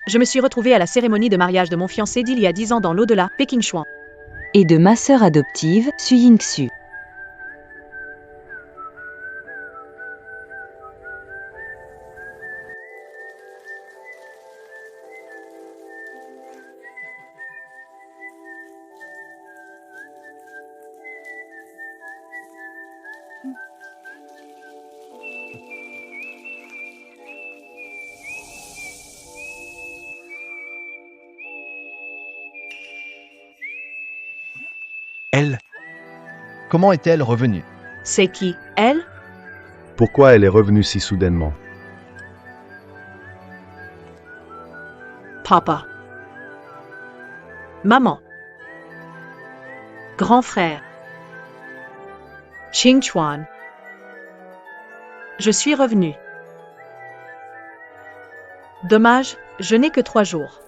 Je me suis retrouvée à la cérémonie de mariage de mon fiancé d'il y a 10 ans dans l'au-delà, Peking Shuang. Et de ma sœur adoptive, Su Ying-Su. Elle. Comment est-elle revenue? C'est qui, elle? Pourquoi elle est revenue si soudainement? Papa. Maman. Grand frère. Ching Chuan. Je suis revenue. Dommage, je n'ai que 3 jours.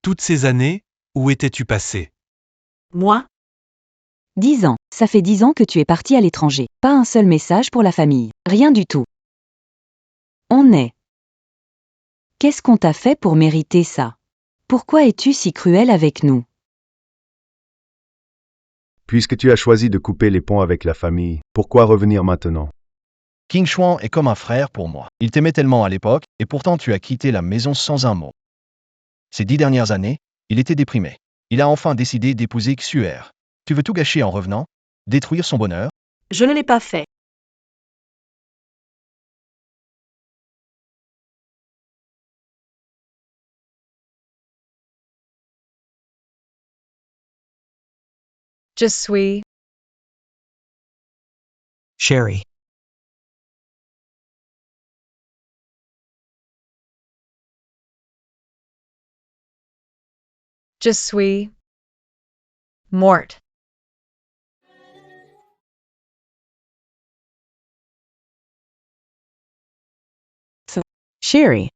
Toutes ces années, où étais-tu passé? Moi? 10 ans. Ça fait 10 ans que tu es parti à l'étranger. Pas un seul message pour la famille. Rien du tout. On est. Qu'est-ce qu'on t'a fait pour mériter ça? Pourquoi es-tu si cruel avec nous? Puisque tu as choisi de couper les ponts avec la famille, pourquoi revenir maintenant? King Shuang est comme un frère pour moi. Il t'aimait tellement à l'époque, et pourtant tu as quitté la maison sans un mot. Ces 10 dernières années, il était déprimé. Il a enfin décidé d'épouser Xuer. Tu veux tout gâcher en revenant? Détruire son bonheur? Je ne l'ai pas fait. Je suis. Sherry. Je suis. Morte. Sherry.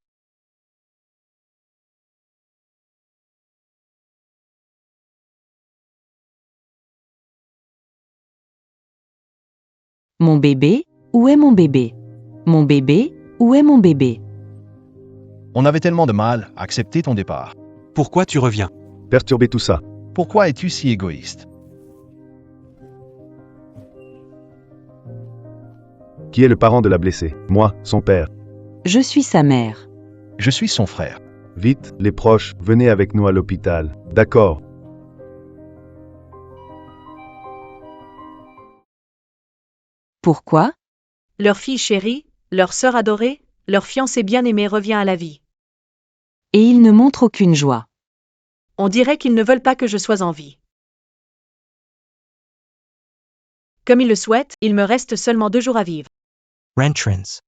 Mon bébé? Où est mon bébé? Mon bébé? Où est mon bébé? On avait tellement de mal à accepter ton départ. Pourquoi tu reviens? Perturber tout ça. Pourquoi es-tu si égoïste? Qui est le parent de la blessée? Moi, son père. Je suis sa mère. Je suis son frère. Vite, les proches, venez avec nous à l'hôpital. D'accord. Pourquoi? Leur fille chérie, leur sœur adorée, leur fiancé bien-aimé revient à la vie. Et il ne montre aucune joie. On dirait qu'ils ne veulent pas que je sois en vie. Comme ils le souhaitent, il me reste seulement 2 jours à vivre. Rentrance.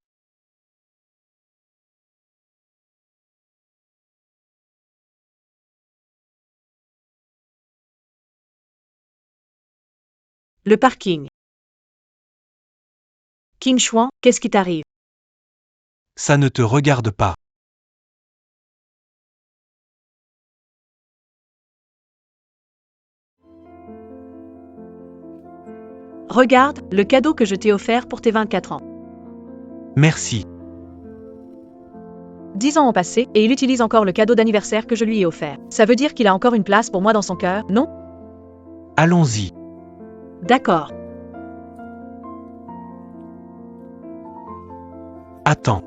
Le parking. King Shuang, qu'est-ce qui t'arrive? Ça ne te regarde pas. Regarde, le cadeau que je t'ai offert pour tes 24 ans. Merci. 10 ans ont passé, et il utilise encore le cadeau d'anniversaire que je lui ai offert. Ça veut dire qu'il a encore une place pour moi dans son cœur, non? Allons-y. D'accord. Attends.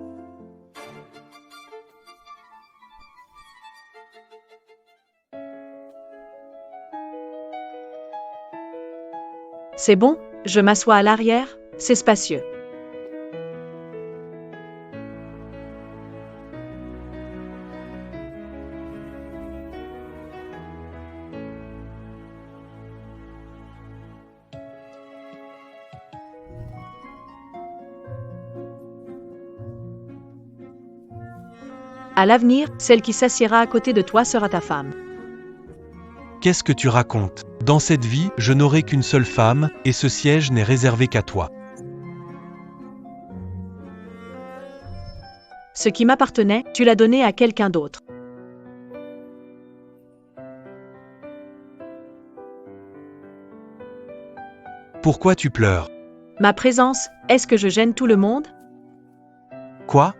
C'est bon, je m'assois à l'arrière, c'est spacieux. À l'avenir, celle qui s'assiera à côté de toi sera ta femme. Qu'est-ce que tu racontes? Dans cette vie, je n'aurai qu'une seule femme, et ce siège n'est réservé qu'à toi. Ce qui m'appartenait, tu l'as donné à quelqu'un d'autre. Pourquoi tu pleures? Ma présence, est-ce que je gêne tout le monde? Quoi?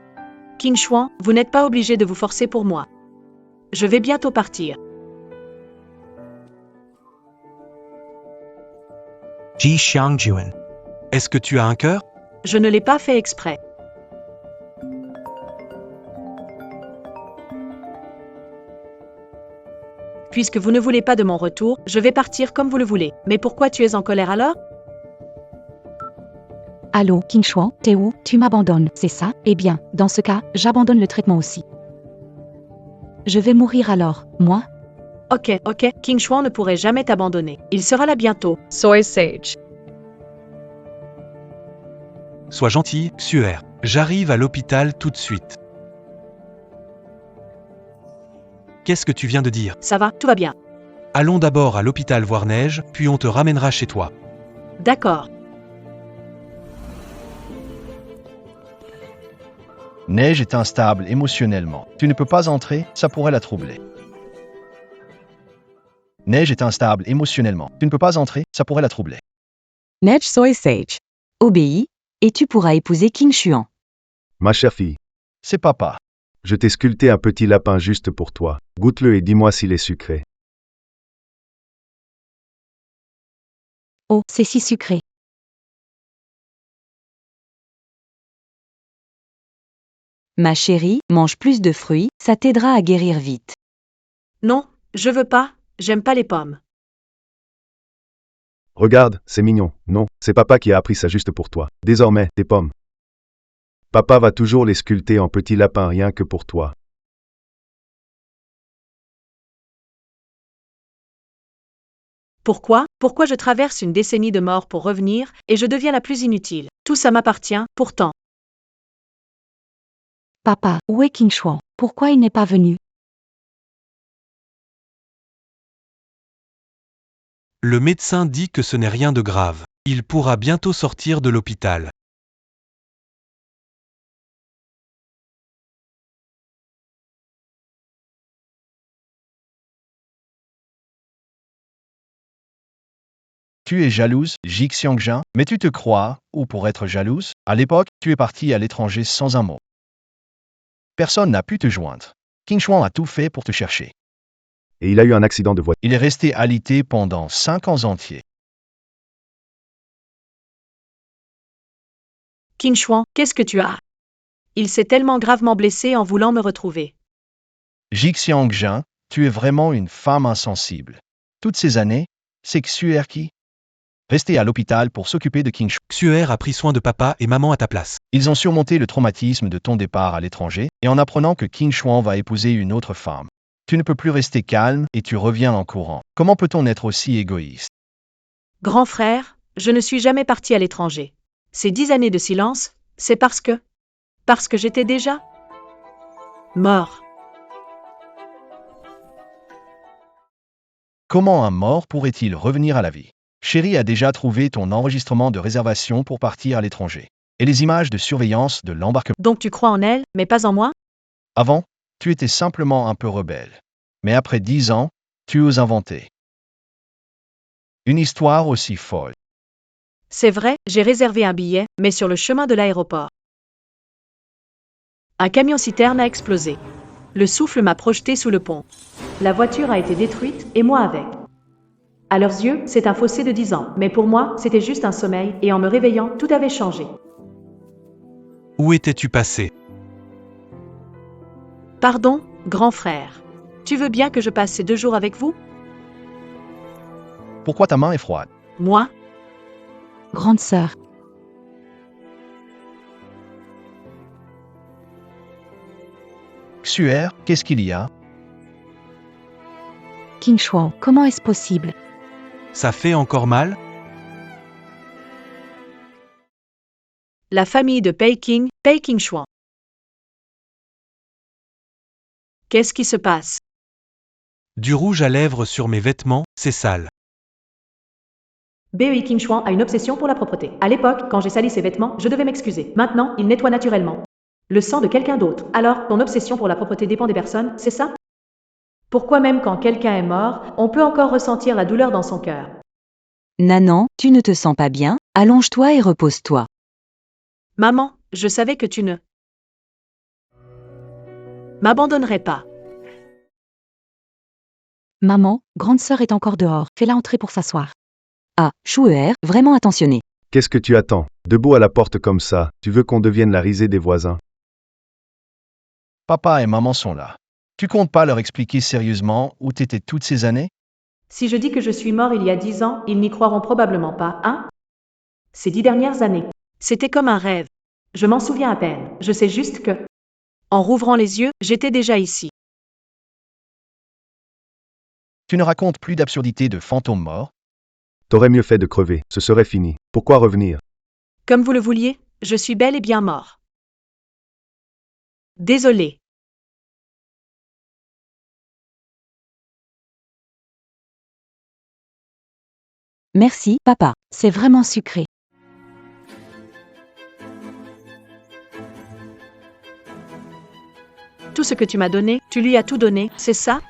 King Shuang, vous n'êtes pas obligé de vous forcer pour moi. Je vais bientôt partir. Ji Xiangjuan. Est-ce que tu as un cœur? Je ne l'ai pas fait exprès. Puisque vous ne voulez pas de mon retour, je vais partir comme vous le voulez. Mais pourquoi tu es en colère alors? Allô, King Shuang, t'es où? Tu m'abandonnes, c'est ça? Eh bien, dans ce cas, j'abandonne le traitement aussi. Je vais mourir alors, moi? Ok, King Shuang ne pourrait jamais t'abandonner. Il sera là bientôt. Soy Sage. Sois gentil, Xuer. J'arrive à l'hôpital tout de suite. Qu'est-ce que tu viens de dire? Ça va, tout va bien. Allons d'abord à l'hôpital voir Neige, puis on te ramènera chez toi. D'accord. Neige est instable émotionnellement. Tu ne peux pas entrer, ça pourrait la troubler. Neige est instable émotionnellement. Tu ne peux pas entrer, ça pourrait la troubler. Neige Soy Sage. Obéis, et tu pourras épouser King Shuang. Ma chère fille, C'est papa. je t'ai sculpté un petit lapin juste pour toi. Goûte-le et dis-moi s'il est sucré. Oh, c'est si sucré. Ma chérie, mange plus de fruits, ça t'aidera à guérir vite. Non, je veux pas, j'aime pas les pommes. Regarde, c'est mignon. Non, c'est papa qui a appris ça juste pour toi. Désormais, tes pommes. Papa va toujours les sculpter en petits lapins rien que pour toi. Pourquoi? Pourquoi je traverse une décennie de mort pour revenir, et je deviens la plus inutile? Tout ça m'appartient, pourtant. Papa, où est King Shuang? Pourquoi il n'est pas venu? Le médecin dit que ce n'est rien de grave. Il pourra bientôt sortir de l'hôpital. Tu es jalouse, Ji Xiangjin, mais tu te crois, ou pour être jalouse, à l'époque, tu es partie à l'étranger sans un mot. Personne n'a pu te joindre. King Shuang a tout fait pour te chercher. Et il a eu un accident de voiture. Il est resté alité pendant 5 ans entiers. King Shuang, qu'est-ce que tu as? Il s'est tellement gravement blessé en voulant me retrouver. Ji Xiangjin, tu es vraiment une femme insensible. Toutes ces années, c'est Xuer qui restait à l'hôpital pour s'occuper de King Shuang. Xuer a pris soin de papa et maman à ta place. Ils ont surmonté le traumatisme de ton départ à l'étranger, et en apprenant que King Shuang va épouser une autre femme, tu ne peux plus rester calme et tu reviens en courant. Comment peut-on être aussi égoïste? Grand frère, je ne suis jamais parti à l'étranger. Ces 10 années de silence, c'est parce que j'étais déjà mort. Comment un mort pourrait-il revenir à la vie? Chérie a déjà trouvé ton enregistrement de réservation pour partir à l'étranger. Et les images de surveillance de l'embarquement. Donc tu crois en elle, mais pas en moi? Avant, tu étais simplement un peu rebelle. Mais après 10 ans, tu oses inventer une histoire aussi folle. C'est vrai, j'ai réservé un billet, mais sur le chemin de l'aéroport. Un camion-citerne a explosé. Le souffle m'a projeté sous le pont. La voiture a été détruite, et moi avec. À leurs yeux, c'est un fossé de 10 ans, mais pour moi, c'était juste un sommeil, et en me réveillant, tout avait changé. Où étais-tu passé? Pardon, grand frère. Tu veux bien que je passe ces 2 jours avec vous? Pourquoi ta main est froide? Moi? Grande sœur. Xuer, qu'est-ce qu'il y a? King Shuang, comment est-ce possible? Ça fait encore mal? La famille de Peking Shuang. Qu'est-ce qui se passe? Du rouge à lèvres sur mes vêtements, c'est sale. Bei King Shuang a une obsession pour la propreté. À l'époque, quand j'ai sali ses vêtements, je devais m'excuser. Maintenant, il nettoie naturellement le sang de quelqu'un d'autre. Alors, ton obsession pour la propreté dépend des personnes, c'est ça? Pourquoi même quand quelqu'un est mort, on peut encore ressentir la douleur dans son cœur? Nanan, tu ne te sens pas bien? Allonge-toi et repose-toi. Maman, je savais que tu ne m'abandonnerais pas. Maman, grande sœur est encore dehors. Fais-la entrer pour s'asseoir. Ah, Shuer, vraiment attentionné. Qu'est-ce que tu attends? Debout à la porte comme ça, tu veux qu'on devienne la risée des voisins? Papa et maman sont là. Tu comptes pas leur expliquer sérieusement où t'étais toutes ces années? Si je dis que je suis mort il y a 10 ans, ils n'y croiront probablement pas, hein? Ces 10 dernières années. C'était comme un rêve. Je m'en souviens à peine. Je sais juste que, en rouvrant les yeux, j'étais déjà ici. Tu ne racontes plus d'absurdités de fantômes morts? T'aurais mieux fait de crever, ce serait fini. Pourquoi revenir? Comme vous le vouliez, je suis bel et bien mort. Désolé. Merci, papa. C'est vraiment sucré. Tout ce que tu m'as donné, tu lui as tout donné, c'est ça?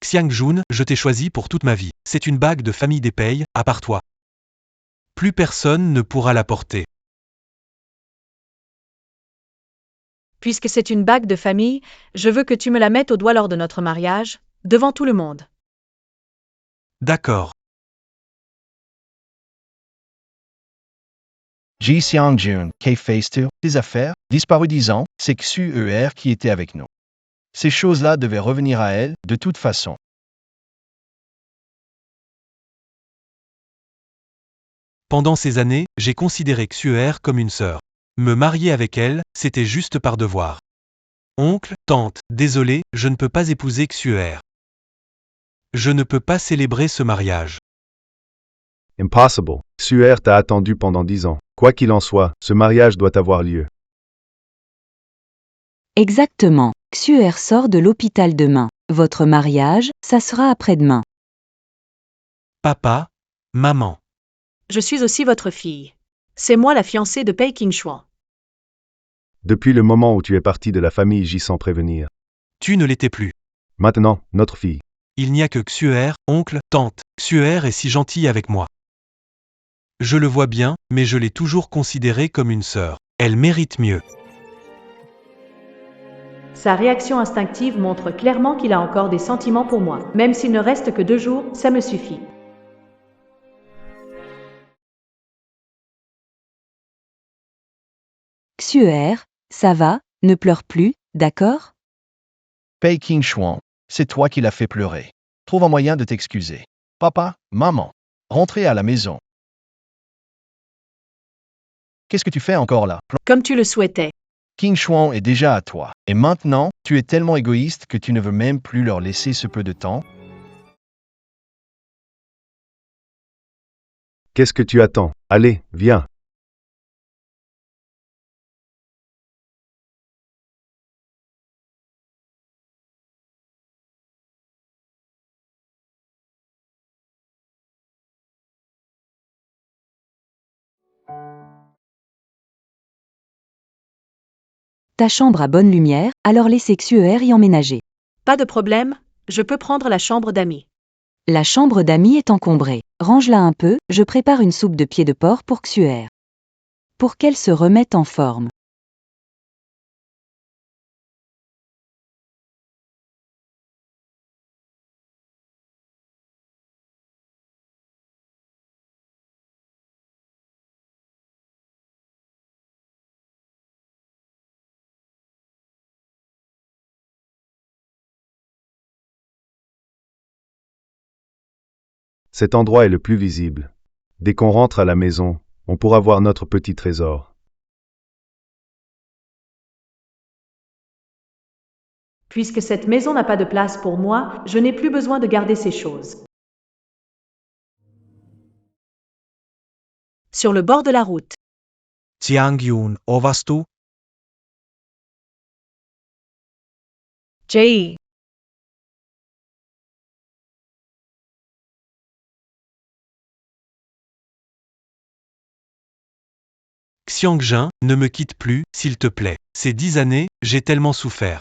Xiangjun, je t'ai choisi pour toute ma vie. C'est une bague de famille des Pei, à part toi. Plus personne ne pourra la porter. Puisque c'est une bague de famille, je veux que tu me la mettes au doigt lors de notre mariage, devant tout le monde. D'accord. Ji Xiangjun, K-Face des affaires, disparu 10 ans, c'est Xuer qui était avec nous. Ces choses-là devaient revenir à elle, de toute façon. Pendant ces années, j'ai considéré Xuer comme une sœur. Me marier avec elle, c'était juste par devoir. Oncle, tante, désolé, je ne peux pas épouser Xuer. Je ne peux pas célébrer ce mariage. Impossible. Suer t'a attendu pendant 10 ans. Quoi qu'il en soit, ce mariage doit avoir lieu. Exactement. Xuer sort de l'hôpital demain. Votre mariage, ça sera après-demain. Papa, maman. Je suis aussi votre fille. C'est moi la fiancée de Pei Qingshuan. Depuis le moment où tu es parti de la famille J sans prévenir. Tu ne l'étais plus. Maintenant, notre fille. Il n'y a que Xuer, oncle, tante. Xuer est si gentille avec moi. Je le vois bien, mais je l'ai toujours considérée comme une sœur. Elle mérite mieux. Sa réaction instinctive montre clairement qu'il a encore des sentiments pour moi. Même s'il ne reste que 2 jours, ça me suffit. Xuer, ça va, ne pleure plus, d'accord? Pei Qingshuan, c'est toi qui l'as fait pleurer. Trouve un moyen de t'excuser. Papa, maman, rentrez à la maison. Qu'est-ce que tu fais encore là? Comme tu le souhaitais. Qingshuan est déjà à toi. Et maintenant, tu es tellement égoïste que tu ne veux même plus leur laisser ce peu de temps? Qu'est-ce que tu attends? Allez, viens. Ta chambre a bonne lumière, alors laissez Xuer y emménager. Pas de problème, je peux prendre la chambre d'amis. La chambre d'amis est encombrée. Range-la un peu, je prépare une soupe de pied de porc pour Xuer. Pour qu'elle se remette en forme. Cet endroit est le plus visible. Dès qu'on rentre à la maison, on pourra voir notre petit trésor. Puisque cette maison n'a pas de place pour moi, je n'ai plus besoin de garder ces choses. Sur le bord de la route. Xiangyun, Ovastu, Jay. Xiangjin, ne me quitte plus, s'il te plaît. Ces 10 années, j'ai tellement souffert.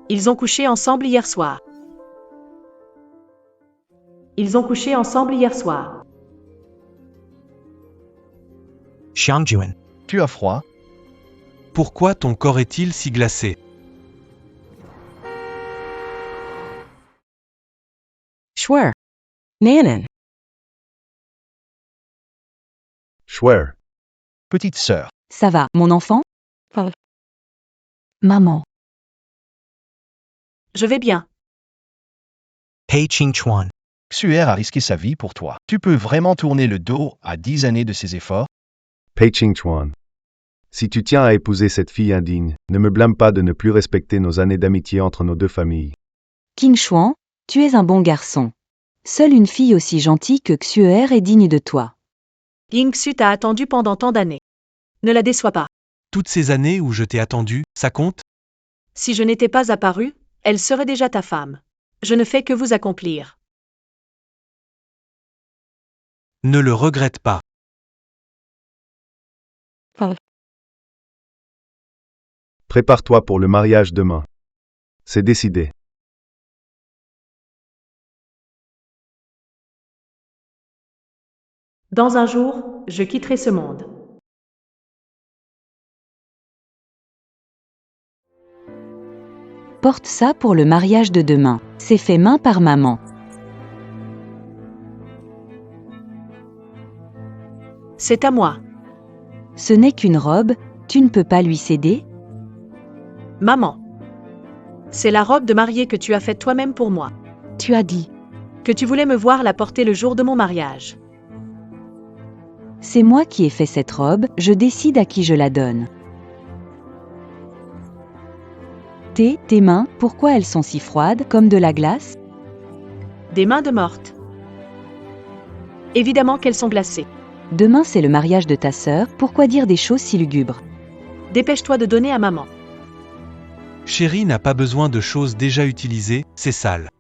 Ils ont couché ensemble hier soir. Ils ont couché ensemble hier soir. Xiangjuan. Tu as froid? Pourquoi ton corps est-il si glacé? Schwer. Nanen. Schwer. Petite sœur. Ça va, mon enfant? Maman. Je vais bien. Pei Qingchuan. Xuer a risqué sa vie pour toi. Tu peux vraiment tourner le dos à 10 années de ses efforts? Pei Qingchuan. Si tu tiens à épouser cette fille indigne, ne me blâme pas de ne plus respecter nos années d'amitié entre nos deux familles. Qing Shuang, tu es un bon garçon. Seule une fille aussi gentille que Xuer est digne de toi. Ying Xu t'a attendu pendant tant d'années. Ne la déçois pas. Toutes ces années où je t'ai attendu, ça compte? Si je n'étais pas apparu, elle serait déjà ta femme. Je ne fais que vous accomplir. Ne le regrette pas. Prépare-toi pour le mariage demain. C'est décidé. Dans un jour, je quitterai ce monde. Porte ça pour le mariage de demain. C'est fait main par maman. C'est à moi. Ce n'est qu'une robe, tu ne peux pas lui céder? Maman. C'est la robe de mariée que tu as faite toi-même pour moi. Tu as dit. Que tu voulais me voir la porter le jour de mon mariage. C'est moi qui ai fait cette robe, je décide à qui je la donne. Tes mains, pourquoi elles sont si froides, comme de la glace? Des mains de morte. Évidemment qu'elles sont glacées. Demain c'est le mariage de ta sœur, pourquoi dire des choses si lugubres? Dépêche-toi de donner à maman. Chérie n'a pas besoin de choses déjà utilisées, c'est sale.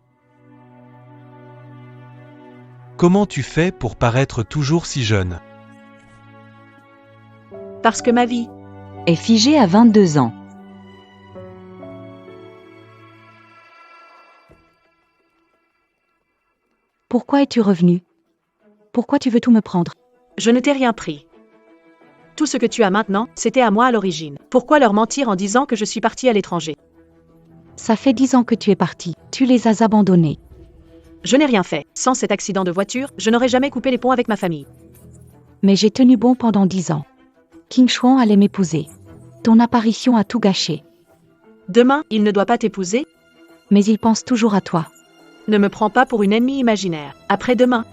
Comment tu fais pour paraître toujours si jeune? Parce que ma vie. Est figée à 22 ans. Pourquoi es-tu revenu? Pourquoi tu veux tout me prendre? Je ne t'ai rien pris. Tout ce que tu as maintenant, c'était à moi à l'origine. Pourquoi leur mentir en disant que je suis partie à l'étranger? Ça fait 10 ans que tu es parti. Tu les as abandonnés. Je n'ai rien fait. Sans cet accident de voiture, je n'aurais jamais coupé les ponts avec ma famille. Mais j'ai tenu bon pendant 10 ans. Qing Shuang allait m'épouser. Ton apparition a tout gâché. Demain, il ne doit pas t'épouser. Mais il pense toujours à toi. Ne me prends pas pour une ennemie imaginaire. Après-demain,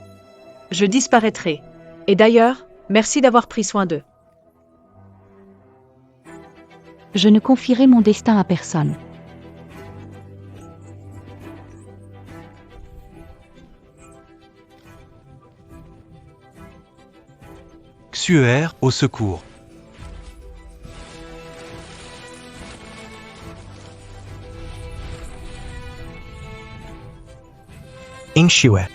je disparaîtrai. Et d'ailleurs, merci d'avoir pris soin d'eux. Je ne confierai mon destin à personne. Xuer, au secours. Ingxue.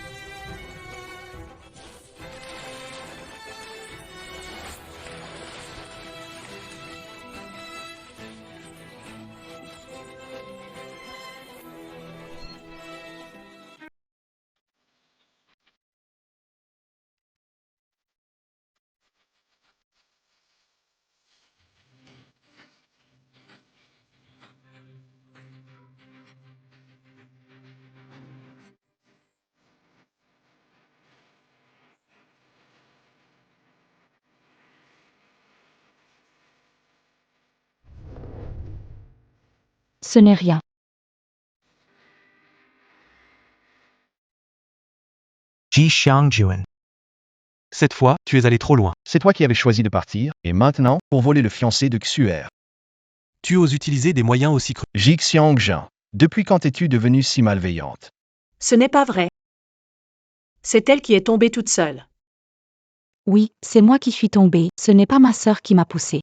Ce n'est rien. Ji Xiangjuan. Cette fois, tu es allé trop loin. C'est toi qui avais choisi de partir, et maintenant, pour voler le fiancé de Xuer. Tu oses utiliser des moyens aussi crus. Jixiangjian, depuis quand es-tu devenue si malveillante? Ce n'est pas vrai. C'est elle qui est tombée toute seule. Oui, c'est moi qui suis tombée. Ce n'est pas ma sœur qui m'a poussée.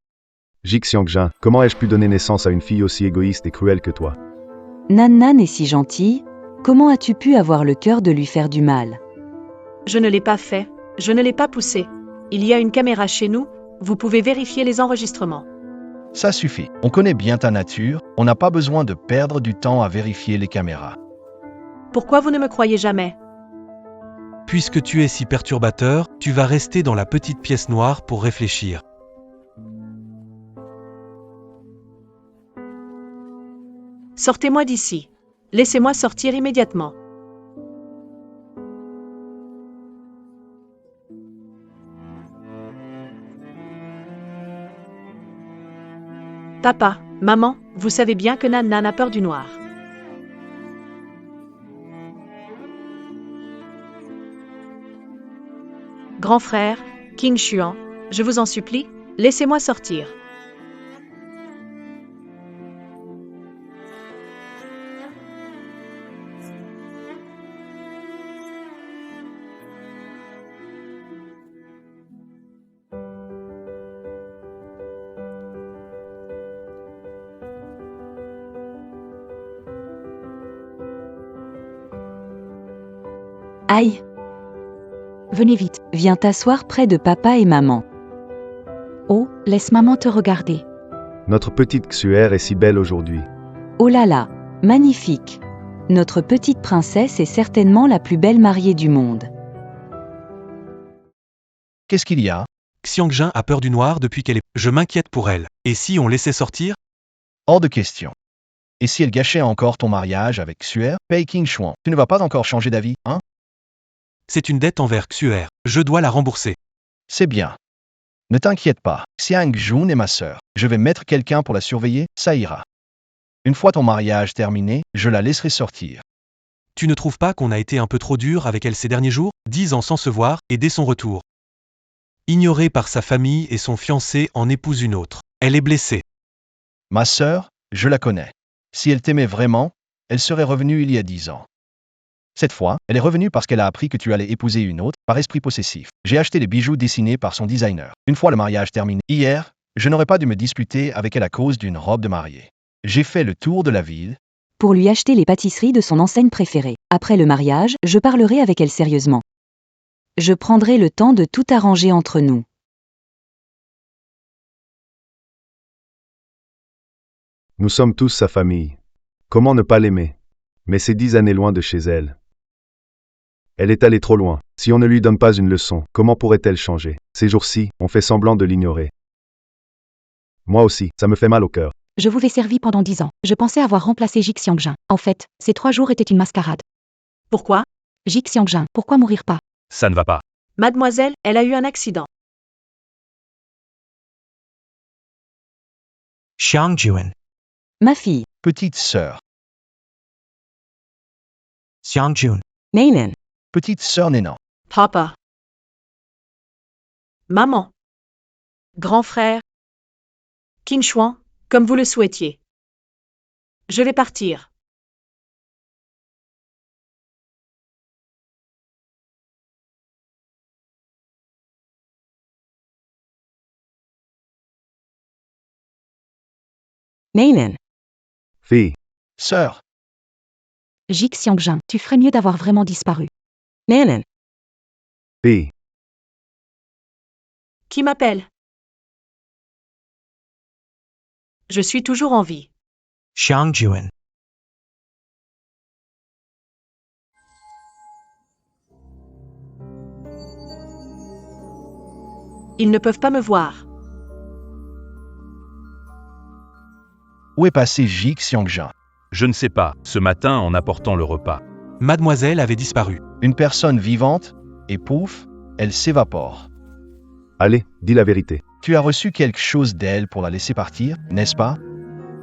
Jixiangjin, comment ai-je pu donner naissance à une fille aussi égoïste et cruelle que toi? Nan Nan est si gentille, comment as-tu pu avoir le cœur de lui faire du mal? Je ne l'ai pas fait. Je ne l'ai pas poussée. Il y a une caméra chez nous, vous pouvez vérifier les enregistrements. Ça suffit. On connaît bien ta nature, on n'a pas besoin de perdre du temps à vérifier les caméras. Pourquoi vous ne me croyez jamais? Puisque tu es si perturbateur, tu vas rester dans la petite pièce noire pour réfléchir. Sortez-moi d'ici. Laissez-moi sortir immédiatement. Papa, maman, vous savez bien que Nan Nan a peur du noir. Grand frère, King Xuan, je vous en supplie, laissez-moi sortir. Aïe, Venez vite. viens t'asseoir près de papa et maman. Oh, laisse maman te regarder. Notre petite Xuer est si belle aujourd'hui. Oh là là, magnifique. Notre petite princesse est certainement la plus belle mariée du monde. Qu'est-ce qu'il y a? Xiangjin a peur du noir depuis qu'elle est... Je m'inquiète pour elle. Et si on laissait sortir? Hors de question. Et si elle gâchait encore ton mariage avec Xuer, Pei King Xuan, tu ne vas pas encore changer d'avis, hein? C'est une dette envers Xuer. Je dois la rembourser. C'est bien. Ne t'inquiète pas, Xiang Jun est ma sœur. Je vais mettre quelqu'un pour la surveiller, ça ira. Une fois ton mariage terminé, je la laisserai sortir. Tu ne trouves pas qu'on a été un peu trop dur avec elle ces derniers jours, 10 ans sans se voir, et dès son retour? Ignorée par sa famille et son fiancé en épouse une autre. Elle est blessée. Ma sœur, je la connais. Si elle t'aimait vraiment, elle serait revenue il y a 10 ans. Cette fois, elle est revenue parce qu'elle a appris que tu allais épouser une autre, par esprit possessif. J'ai acheté les bijoux dessinés par son designer. Une fois le mariage terminé, hier, je n'aurais pas dû me disputer avec elle à cause d'une robe de mariée. J'ai fait le tour de la ville. Pour lui acheter les pâtisseries de son enseigne préférée. Après le mariage, je parlerai avec elle sérieusement. Je prendrai le temps de tout arranger entre nous. Nous sommes tous sa famille. Comment ne pas l'aimer? Mais c'est 10 années loin de chez elle. Elle est allée trop loin. Si on ne lui donne pas une leçon, comment pourrait-elle changer? Ces jours-ci, on fait semblant de l'ignorer. Moi aussi, ça me fait mal au cœur. Je vous ai servi pendant 10 ans. Je pensais avoir remplacé Jig Xiangjin. En fait, ces 3 jours étaient une mascarade. Pourquoi? Jig Xiangjin, pourquoi mourir pas? Ça ne va pas. Mademoiselle, elle a eu un accident. Xiangjuan. Ma fille, Petite sœur. Xiangjun. Nainan, Petite sœur Nénan. Papa. Maman. Grand frère. King Xuan, comme vous le souhaitiez. Je vais partir. Nainan, Fille, Sœur. Jig Xiangjin, tu ferais mieux d'avoir vraiment disparu. Nainan, fille, Qui m'appelle? Je suis toujours en vie. Xiangjuan. Ils ne peuvent pas me voir. Où est passé Jig Xiangjin? Je ne sais pas, ce matin en apportant le repas. Mademoiselle avait disparu. Une personne vivante, et pouf, elle s'évapore. allez, dis la vérité. Tu as reçu quelque chose d'elle pour la laisser partir, n'est-ce pas?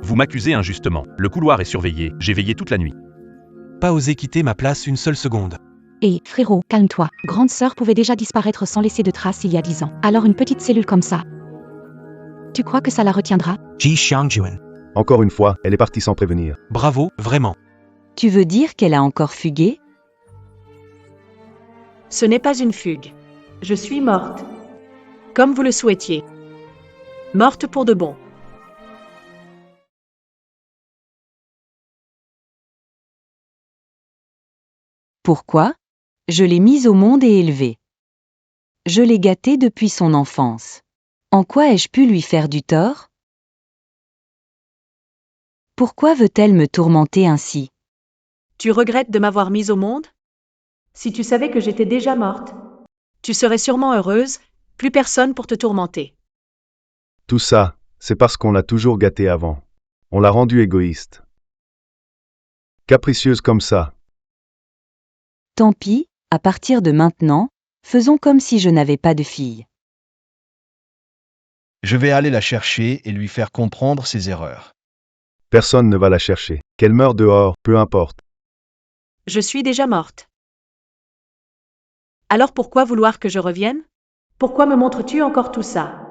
Vous m'accusez injustement. Le couloir est surveillé, j'ai veillé toute la nuit. Pas osé quitter ma place une seule seconde. Et, frérot, calme-toi. Grande sœur pouvait déjà disparaître sans laisser de traces il y a 10 ans. Alors une petite cellule comme ça. Tu crois que ça la retiendra? Ji Xiangjuan. Encore une fois, elle est partie sans prévenir. Bravo, vraiment. tu veux dire qu'elle a encore fugué? Ce n'est pas une fugue. Je suis morte. Comme vous le souhaitiez. Morte pour de bon. Pourquoi? Je l'ai mise au monde et élevée. Je l'ai gâtée depuis son enfance. En quoi ai-je pu lui faire du tort? Pourquoi veut-elle me tourmenter ainsi? Tu regrettes de m'avoir mise au monde? Si tu savais que j'étais déjà morte, tu serais sûrement heureuse, plus personne pour te tourmenter. Tout ça, c'est parce qu'on l'a toujours gâtée avant. On l'a rendue égoïste. Capricieuse comme ça. Tant pis, à partir de maintenant, faisons comme si je n'avais pas de fille. Je vais aller la chercher et lui faire comprendre ses erreurs. Personne ne va la chercher. Qu'elle meure dehors, peu importe. Je suis déjà morte. Alors pourquoi vouloir que je revienne? Pourquoi me montres-tu encore tout ça?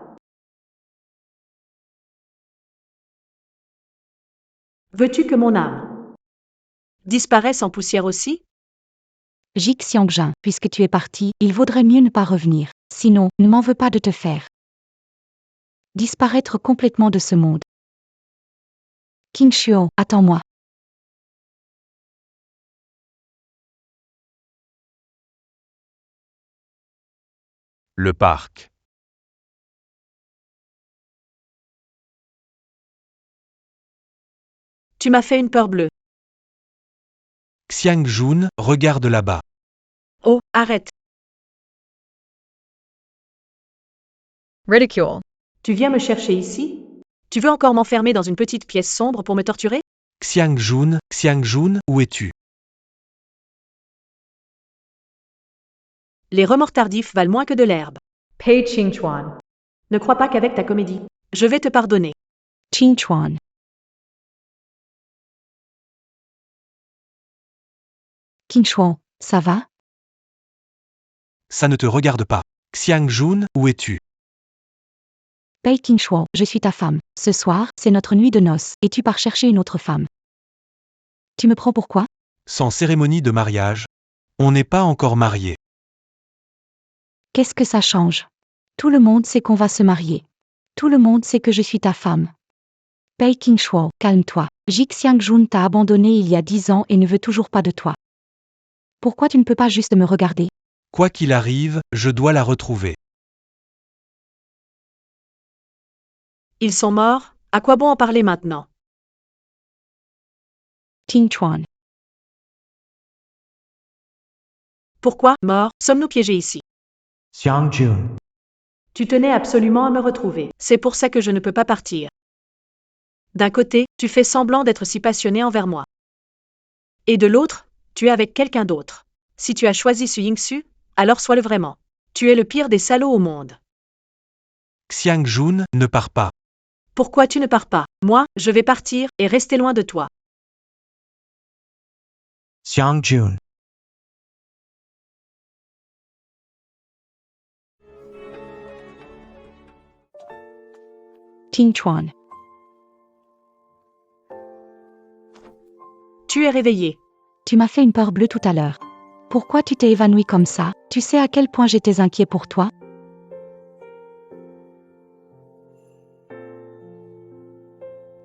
Veux-tu que mon âme disparaisse en poussière aussi? Jik Xiangjin, puisque tu es parti, il vaudrait mieux ne pas revenir. Sinon, ne m'en veux pas de te faire disparaître complètement de ce monde. King Shuo, attends-moi. Le parc. Tu m'as fait une peur bleue. Xiangjun, regarde là-bas. Oh, arrête. Ridicule. Tu viens me chercher ici? Tu veux encore m'enfermer dans une petite pièce sombre pour me torturer? Xiangjun, où es-tu? Les remords tardifs valent moins que de l'herbe. Pei Qingchuan. Ne crois pas qu'avec ta comédie, je vais te pardonner. Qing Chuan. King Shuo, ça va? Ça ne te regarde pas. Xiangjun, où es-tu? Pei King Shuo, je suis ta femme. Ce soir, c'est notre nuit de noces, et tu pars chercher une autre femme. Tu me prends pour quoi? Sans cérémonie de mariage. On n'est pas encore mariés. Qu'est-ce que ça change? Tout le monde sait qu'on va se marier. Tout le monde sait que je suis ta femme. Pei King Shuo, calme-toi. Jik Xiangjun t'a abandonné il y a 10 ans et ne veut toujours pas de toi. Pourquoi tu ne peux pas juste me regarder? Quoi qu'il arrive, je dois la retrouver. Ils sont morts, à quoi bon en parler maintenant? Ting Chuan. Pourquoi, morts, sommes-nous piégés ici? Xiangjun. Tu tenais absolument à me retrouver. C'est pour ça que je ne peux pas partir. D'un côté, tu fais semblant d'être si passionné envers moi. Et de l'autre, tu es avec quelqu'un d'autre. Si tu as choisi Su Yingsu, alors sois-le vraiment. Tu es le pire des salauds au monde. Xiangjun, ne pars pas. Pourquoi tu ne pars pas? Moi, je vais partir et rester loin de toi. Xiangjun. Ting Chuan. Tu es réveillé. Tu m'as fait une peur bleue tout à l'heure. Pourquoi tu t'es évanoui comme ça? Tu sais à quel point j'étais inquiet pour toi?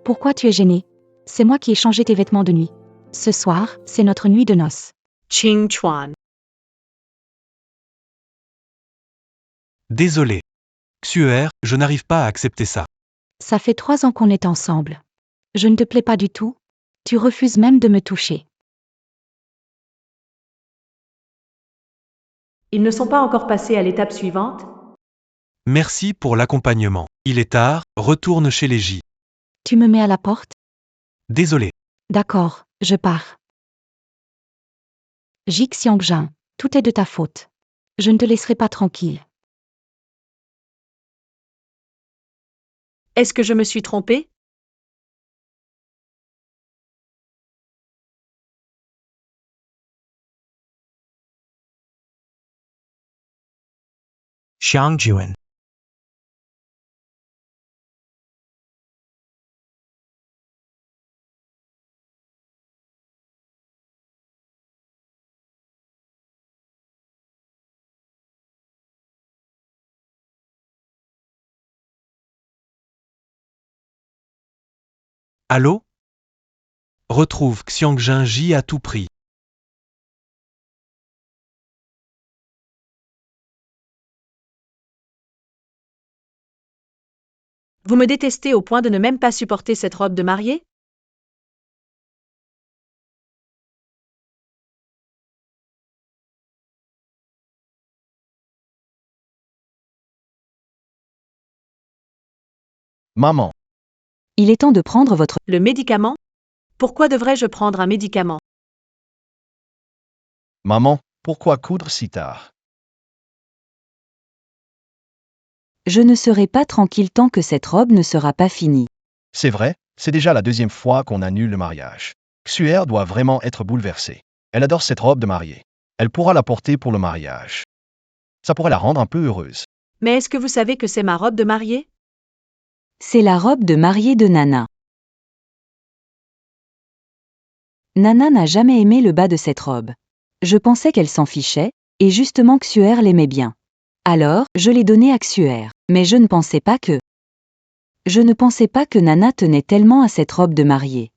Pourquoi tu es gêné? C'est moi qui ai changé tes vêtements de nuit. Ce soir, c'est notre nuit de noces. Qing Chuan. Désolé. Xuer, je n'arrive pas à accepter ça. Ça fait 3 ans qu'on est ensemble. Je ne te plais pas du tout? Tu refuses même de me toucher. Ils ne sont pas encore passés à l'étape suivante? Merci pour l'accompagnement. Il est tard, retourne chez les J. Tu me mets à la porte? Désolé. D'accord, je pars. Jik Xiangjin, tout est de ta faute. Je ne te laisserai pas tranquille. Est-ce que je me suis trompée? Xiangjun. Allô? Retrouve Xiangjin J à tout prix. Vous me détestez au point de ne même pas supporter cette robe de mariée? Maman, Il est temps de prendre votre... Le médicament? Pourquoi devrais-je prendre un médicament? maman, pourquoi coudre si tard? Je ne serai pas tranquille tant que cette robe ne sera pas finie. C'est vrai, c'est déjà la deuxième fois qu'on annule le mariage. Xuer doit vraiment être bouleversée. Elle adore cette robe de mariée. Elle pourra la porter pour le mariage. Ça pourrait la rendre un peu heureuse. Mais est-ce que vous savez que c'est ma robe de mariée? C'est la robe de mariée de Nana. Nana n'a jamais aimé le bas de cette robe. Je pensais qu'elle s'en fichait, et justement Xuer l'aimait bien. Alors, je l'ai donnée à Xuer, mais je ne pensais pas que... Je ne pensais pas que Nana tenait tellement à cette robe de mariée.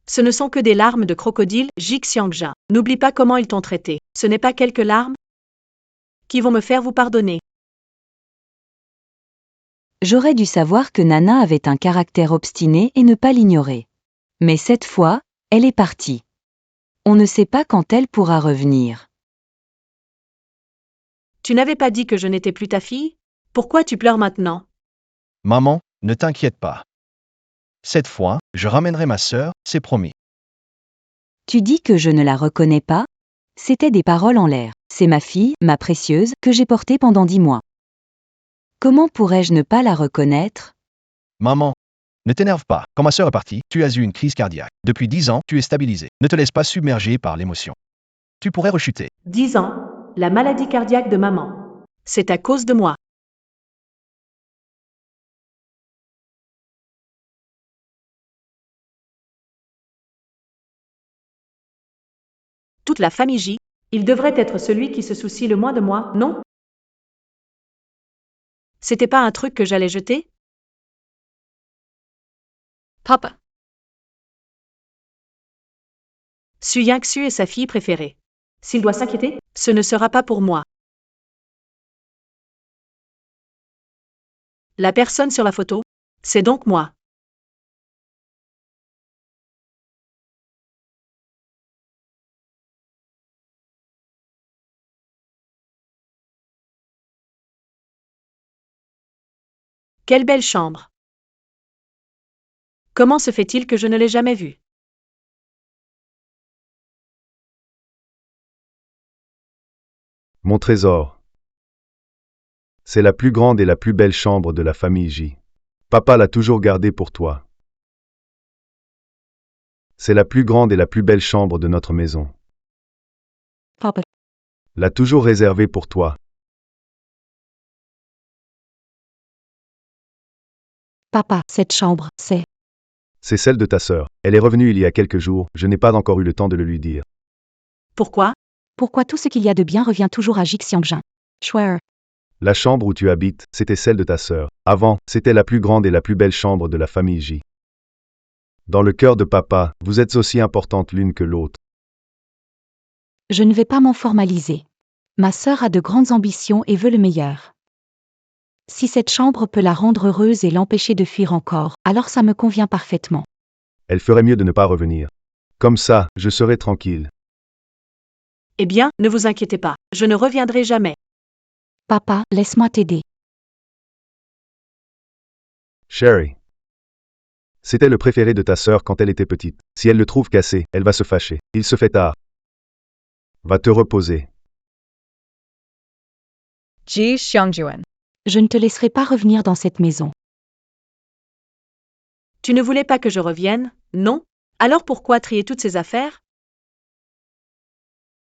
Ce ne sont que des larmes de crocodile, Jixiangjia. N'oublie pas comment ils t'ont traité. Ce n'est pas quelques larmes qui vont me faire vous pardonner. J'aurais dû savoir que Nana avait un caractère obstiné et ne pas l'ignorer. Mais cette fois, elle est partie. On ne sait pas quand elle pourra revenir. Tu n'avais pas dit que je n'étais plus ta fille? Pourquoi tu pleures maintenant? Maman, ne t'inquiète pas. Cette fois, je ramènerai ma sœur, c'est promis. Tu dis que je ne la reconnais pas? C'était des paroles en l'air. C'est ma fille, ma précieuse, que j'ai portée pendant 10 mois. Comment pourrais-je ne pas la reconnaître? Maman, ne t'énerve pas. Quand ma sœur est partie, tu as eu une crise cardiaque. Depuis 10 ans, tu es stabilisé. Ne te laisse pas submerger par l'émotion. Tu pourrais rechuter. 10 ans, la maladie cardiaque de maman. C'est à cause de moi. Toute la famille J, il devrait être celui qui se soucie le moins de moi, non? C'était pas un truc que j'allais jeter? Papa. Su Yangxu est sa fille préférée. S'il doit s'inquiéter, ce ne sera pas pour moi. La personne sur la photo, c'est donc moi. Quelle belle chambre. Comment se fait-il que je ne l'ai jamais vue? Mon trésor. C'est la plus grande et la plus belle chambre de la famille J. Papa l'a toujours gardée pour toi. C'est la plus grande et la plus belle chambre de notre maison. Papa. L'a toujours réservée pour toi. Papa, cette chambre, c'est... C'est celle de ta sœur. Elle est revenue il y a quelques jours, je n'ai pas encore eu le temps de le lui dire. Pourquoi? Pourquoi tout ce qu'il y a de bien revient toujours à Jixiangjin? Shuer. La chambre où tu habites, c'était celle de ta sœur. Avant, c'était la plus grande et la plus belle chambre de la famille J. Dans le cœur de papa, vous êtes aussi importantes l'une que l'autre. Je ne vais pas m'en formaliser. Ma sœur a de grandes ambitions et veut le meilleur. Si cette chambre peut la rendre heureuse et l'empêcher de fuir encore, alors ça me convient parfaitement. Elle ferait mieux de ne pas revenir. Comme ça, je serai tranquille. Eh bien, ne vous inquiétez pas, je ne reviendrai jamais. Papa, laisse-moi t'aider. Sherry. C'était le préféré de ta sœur quand elle était petite. Si elle le trouve cassé, elle va se fâcher. Il se fait tard. Va te reposer. Ji Xiangjuan. Je ne te laisserai pas revenir dans cette maison. Tu ne voulais pas que je revienne, non? Alors pourquoi trier toutes ces affaires?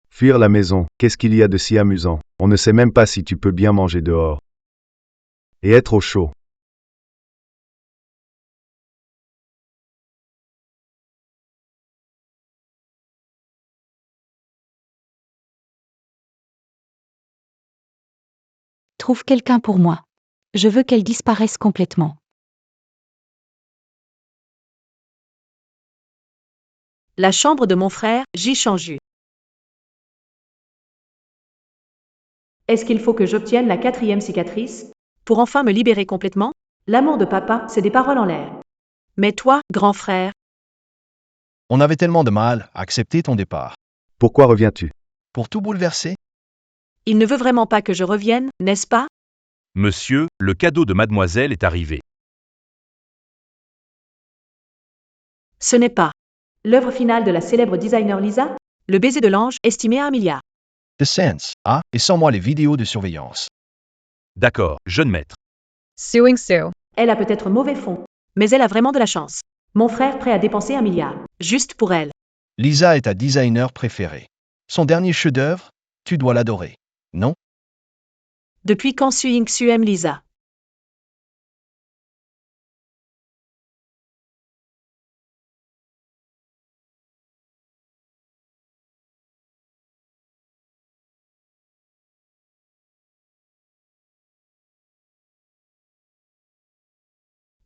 Fuir la maison, qu'est-ce qu'il y a de si amusant? On ne sait même pas si tu peux bien manger dehors. Et être au chaud. Trouve quelqu'un pour moi. Je veux qu'elle disparaisse complètement. La chambre de mon frère, Ji Shangju. Est-ce qu'il faut que j'obtienne la 4e cicatrice pour enfin me libérer complètement? L'amour de papa, c'est des paroles en l'air. Mais toi, grand frère, On avait tellement de mal à accepter ton départ. Pourquoi reviens-tu? Pour tout bouleverser? Il ne veut vraiment pas que je revienne, n'est-ce pas? Monsieur, le cadeau de mademoiselle est arrivé. Ce n'est pas l'œuvre finale de la célèbre designer Lisa? Le baiser de l'ange, estimé à 1 milliard. The Sense. Ah, et sans moi les vidéos de surveillance. D'accord, jeune maître. Suing Sue. Elle a peut-être mauvais fond, mais elle a vraiment de la chance. Mon frère prêt à dépenser 1 milliard, juste pour elle. Lisa est ta designer préférée. Son dernier chef-d'œuvre, tu dois l'adorer. Non? Depuis quand Suing Sue aime Lisa?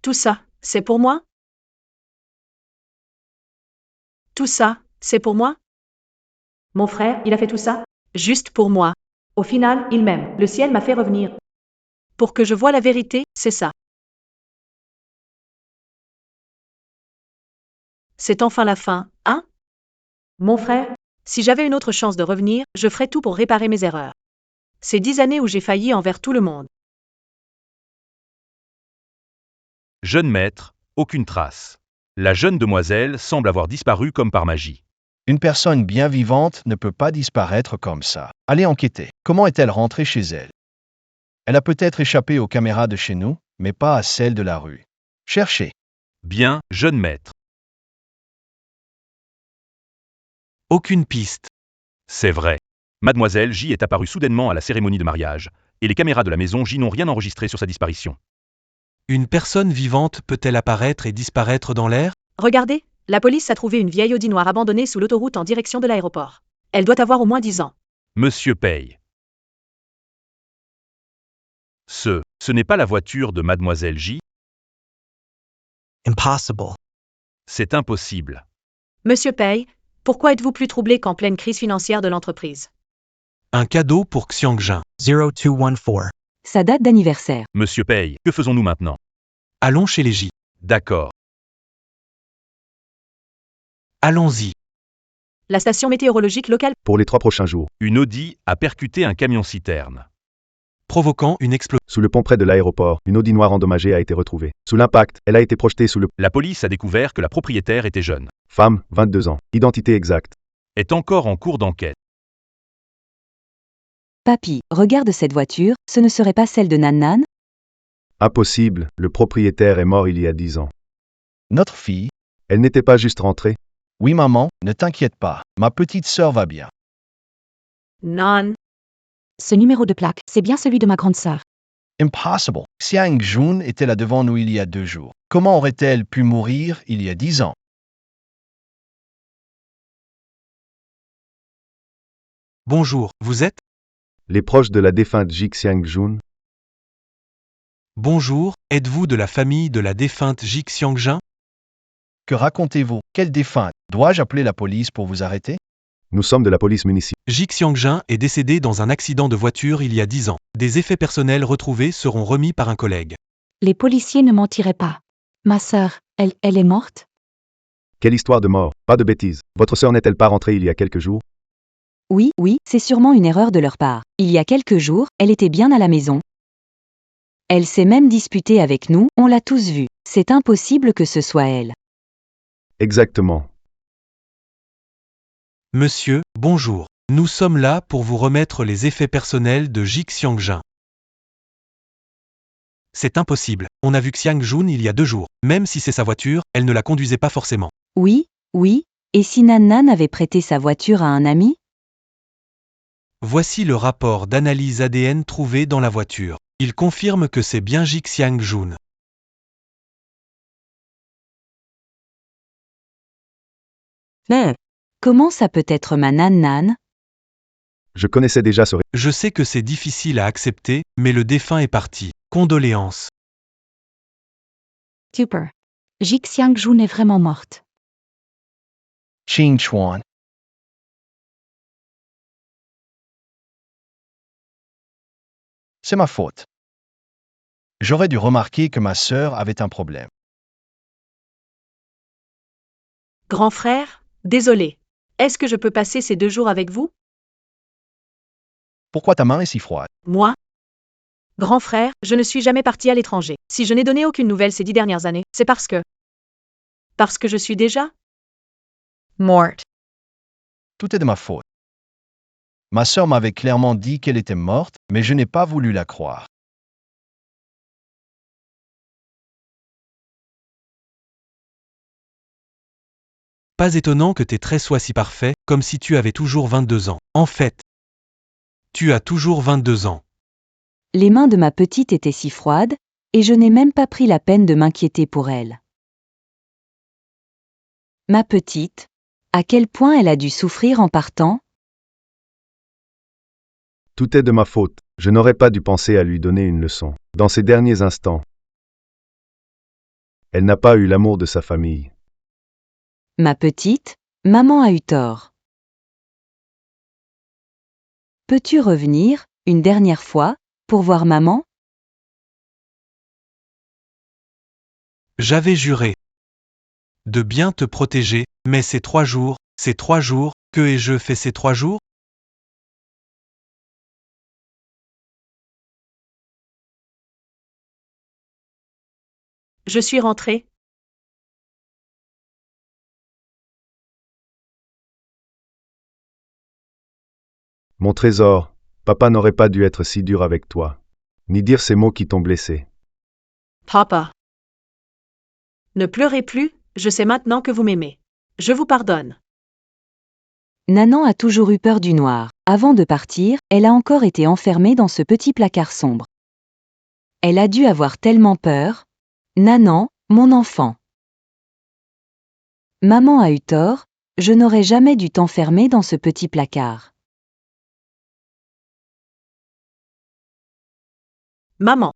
Tout ça, c'est pour moi? Tout ça, c'est pour moi? Mon frère, il a fait tout ça? Juste pour moi. Au final, il m'aime. Le ciel m'a fait revenir. Pour que je voie la vérité, c'est ça. C'est enfin la fin, hein? Mon frère, si j'avais une autre chance de revenir, je ferais tout pour réparer mes erreurs. Ces 10 années où j'ai failli envers tout le monde. Jeune maître, aucune trace. La jeune demoiselle semble avoir disparu comme par magie. Une personne bien vivante ne peut pas disparaître comme ça. Allez enquêter. Comment est-elle rentrée chez elle? Elle a peut-être échappé aux caméras de chez nous, mais pas à celles de la rue. Cherchez. Bien, jeune maître. Aucune piste. C'est vrai. Mademoiselle J est apparue soudainement à la cérémonie de mariage, et les caméras de la maison J n'ont rien enregistré sur sa disparition. Une personne vivante peut-elle apparaître et disparaître dans l'air? Regardez, la police a trouvé une vieille Audi noire abandonnée sous l'autoroute en direction de l'aéroport. Elle doit avoir au moins 10 ans. Monsieur paye. Ce n'est pas la voiture de mademoiselle J, Impossible. c'est impossible. Monsieur Pei, pourquoi êtes-vous plus troublé qu'en pleine crise financière de l'entreprise? Un cadeau pour Xiangjin. 0214. Sa date d'anniversaire. Monsieur paye, que faisons-nous maintenant? Allons chez les J. D'accord. Allons-y. La station météorologique locale. Pour les 3 prochains jours. Une Audi a percuté un camion-citerne. Provoquant une explosion. Sous le pont près de l'aéroport, une Audi noire endommagée a été retrouvée. Sous l'impact, elle a été projetée sous le... La police a découvert que la propriétaire était jeune. Femme, 22 ans. Identité exacte. Est encore en cours d'enquête. Papy, regarde cette voiture, ce ne serait pas celle de Nan? Impossible, le propriétaire est mort il y a 10 ans. Notre fille? Elle n'était pas juste rentrée. Oui maman, ne t'inquiète pas. Ma petite sœur va bien. Non. Ce numéro de plaque, c'est bien celui de ma grande sœur. Impossible. Xiang Jun était là devant nous il y a 2 jours. Comment aurait-elle pu mourir il y a 10 ans? Bonjour, vous êtes? Les proches de la défunte Ji Xiangjun. Bonjour, êtes-vous de la famille de la défunte Ji Xiangjin? Que racontez-vous? Quelle défunte? Dois-je appeler la police pour vous arrêter? Nous sommes de la police municipale. Ji Xiangjin est décédé dans un accident de voiture il y a 10 ans. Des effets personnels retrouvés seront remis par un collègue. Les policiers ne mentiraient pas. Ma sœur, elle est morte? Quelle histoire de mort? Pas de bêtises. Votre sœur n'est-elle pas rentrée il y a quelques jours? Oui, c'est sûrement une erreur de leur part. Il y a quelques jours, elle était bien à la maison. Elle s'est même disputée avec nous, on l'a tous vue. C'est impossible que ce soit elle. Exactement. Monsieur, bonjour. Nous sommes là pour vous remettre les effets personnels de Ji Xiangjin. C'est impossible. On a vu Xiangjun il y a 2 jours. Même si c'est sa voiture, elle ne la conduisait pas forcément. Oui, et si Nan avait prêté sa voiture à un ami? Voici le rapport d'analyse ADN trouvé dans la voiture. Il confirme que c'est bien Ji Xiangjun. Comment ça peut être ma Nan? Je connaissais déjà ce... Je sais que c'est difficile à accepter, mais le défunt est parti. Condoléances. Super. Ji Xiangjun est vraiment morte. Ching Chuan. C'est ma faute. J'aurais dû remarquer que ma sœur avait un problème. Grand frère, désolé. Est-ce que je peux passer ces 2 jours avec vous? Pourquoi ta main est si froide? Moi? Grand frère, je ne suis jamais parti à l'étranger. Si je n'ai donné aucune nouvelle ces 10 dernières années, c'est parce que je suis déjà Mort. Tout est de ma faute. Ma sœur m'avait clairement dit qu'elle était morte, mais je n'ai pas voulu la croire. Pas étonnant que tes traits soient si parfaits, comme si tu avais toujours 22 ans. En fait, tu as toujours 22 ans. Les mains de ma petite étaient si froides, et je n'ai même pas pris la peine de m'inquiéter pour elle. Ma petite, à quel point elle a dû souffrir en partant? Tout est de ma faute. Je n'aurais pas dû penser à lui donner une leçon. Dans ces derniers instants, elle n'a pas eu l'amour de sa famille. Ma petite, maman a eu tort. Peux-tu revenir, une dernière fois, pour voir maman? J'avais juré de bien te protéger, mais ces 3 jours, que ai-je fait ces 3 jours? Je suis rentrée. Mon trésor, papa n'aurait pas dû être si dur avec toi, ni dire ces mots qui t'ont blessé. Papa. Ne pleurez plus, je sais maintenant que vous m'aimez. Je vous pardonne. Nanan a toujours eu peur du noir. Avant de partir, elle a encore été enfermée dans ce petit placard sombre. Elle a dû avoir tellement peur. Nanan, mon enfant. Maman a eu tort, je n'aurais jamais dû t'enfermer dans ce petit placard. Maman.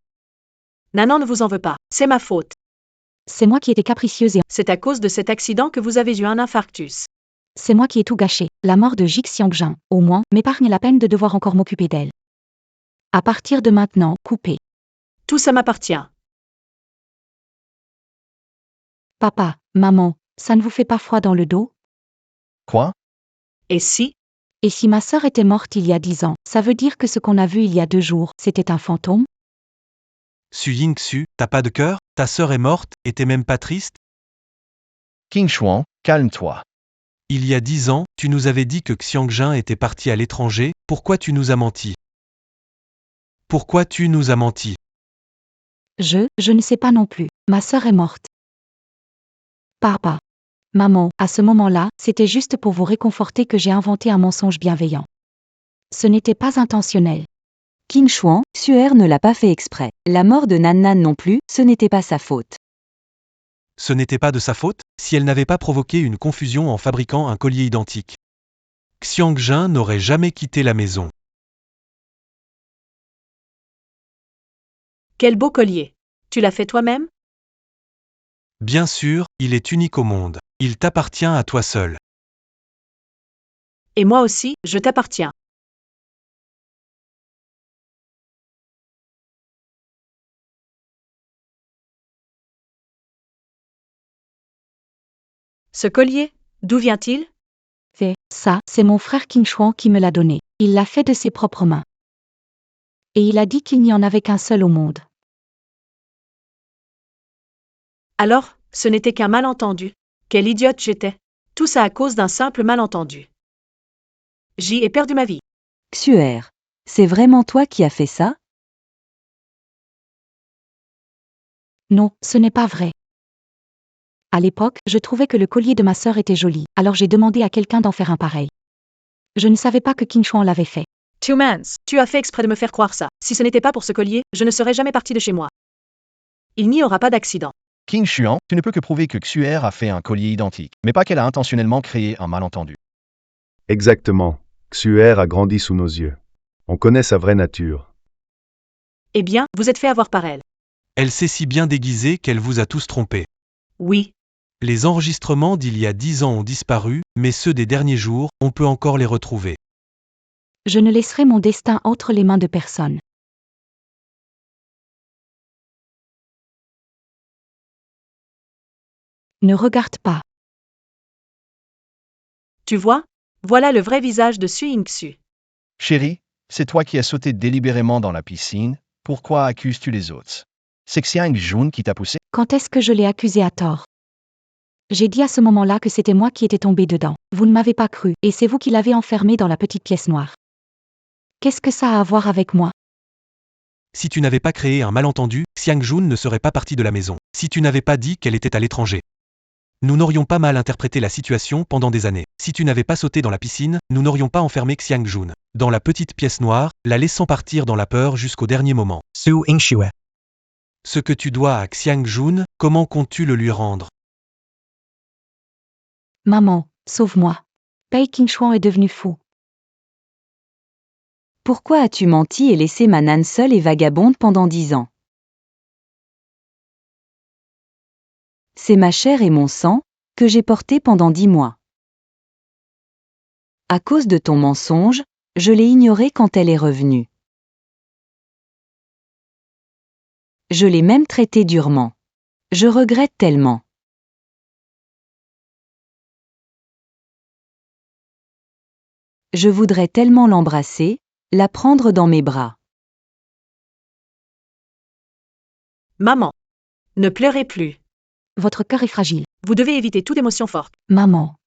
Nanan ne vous en veut pas, c'est ma faute. C'est moi qui étais capricieuse et C'est à cause de cet accident que vous avez eu un infarctus. c'est moi qui ai tout gâché. La mort de Jik Xiangjun, au moins, m'épargne la peine de devoir encore m'occuper d'elle. À partir de maintenant, coupé. Tout ça m'appartient. Papa, maman, ça ne vous fait pas froid dans le dos? Quoi? Et si? Et si ma sœur était morte il y a 10 ans, ça veut dire que ce qu'on a vu il y a 2 jours, c'était un fantôme? Su Ying-Su, t'as pas de cœur? Ta sœur est morte, et t'es même pas triste? King Xuan, calme-toi. Il y a 10 ans, tu nous avais dit que Xiangjin était parti à l'étranger, pourquoi tu nous as menti? Pourquoi tu nous as menti? Je ne sais pas non plus. Ma sœur est morte. Papa. Maman, à ce moment-là, c'était juste pour vous réconforter que j'ai inventé un mensonge bienveillant. Ce n'était pas intentionnel. King Xuan, Suer ne l'a pas fait exprès. La mort de Nan non plus, ce n'était pas sa faute. Ce n'était pas de sa faute, si elle n'avait pas provoqué une confusion en fabriquant un collier identique. Xiangjin n'aurait jamais quitté la maison. Quel beau collier. Tu l'as fait toi-même? Bien sûr, il est unique au monde. Il t'appartient à toi seul. Et moi aussi, je t'appartiens. Ce collier, d'où vient-il? C'est mon frère King Xuan qui me l'a donné. Il l'a fait de ses propres mains. Et il a dit qu'il n'y en avait qu'un seul au monde. Alors, ce n'était qu'un malentendu. Quelle idiote j'étais. Tout ça à cause d'un simple malentendu. J'y ai perdu ma vie. Suer, c'est vraiment toi qui as fait ça? Non, ce n'est pas vrai. À l'époque, je trouvais que le collier de ma sœur était joli, alors j'ai demandé à quelqu'un d'en faire un pareil. Je ne savais pas que King Xuan l'avait fait. Two Mans, tu as fait exprès de me faire croire ça. Si ce n'était pas pour ce collier, je ne serais jamais parti de chez moi. Il n'y aura pas d'accident. King Xuan, tu ne peux que prouver que Xuer a fait un collier identique, mais pas qu'elle a intentionnellement créé un malentendu. Exactement. Xuer a grandi sous nos yeux. On connaît sa vraie nature. Eh bien, vous êtes fait avoir par elle. Elle s'est si bien déguisée qu'elle vous a tous trompés. Oui. Les enregistrements d'il y a 10 ans ont disparu, mais ceux des derniers jours, on peut encore les retrouver. Je ne laisserai mon destin entre les mains de personne. Ne regarde pas. Tu vois? Voilà le vrai visage de Su Ying-Su. Chérie, C'est toi qui as sauté délibérément dans la piscine. Pourquoi accuses-tu les autres? C'est Xiang Jun qui t'a poussé? Quand est-ce que je l'ai accusé à tort? J'ai dit à ce moment-là que c'était moi qui étais tombé dedans. Vous ne m'avez pas cru, et c'est vous qui l'avez enfermé dans la petite pièce noire. Qu'est-ce que ça a à voir avec moi? Si tu n'avais pas créé un malentendu, Xiang Jun ne serait pas partie de la maison. Si tu n'avais pas dit qu'elle était à l'étranger. Nous n'aurions pas mal interprété la situation pendant des années. Si tu n'avais pas sauté dans la piscine, nous n'aurions pas enfermé Xiang Jun dans la petite pièce noire, la laissant partir dans la peur jusqu'au dernier moment. Su Ingxue. Ce que tu dois à Xiang Jun, comment comptes-tu le lui rendre? Maman, sauve-moi. Pei Qingshuan est devenu fou. Pourquoi as-tu menti et laissé ma Nan seule et vagabonde pendant 10 ans? C'est ma chair et mon sang, que j'ai porté pendant 10 mois. À cause de ton mensonge, je l'ai ignorée quand elle est revenue. Je l'ai même traitée durement. Je regrette tellement. Je voudrais tellement l'embrasser, la prendre dans mes bras. Maman. Ne pleurez plus. Votre cœur est fragile. Vous devez éviter toute émotion forte. Maman.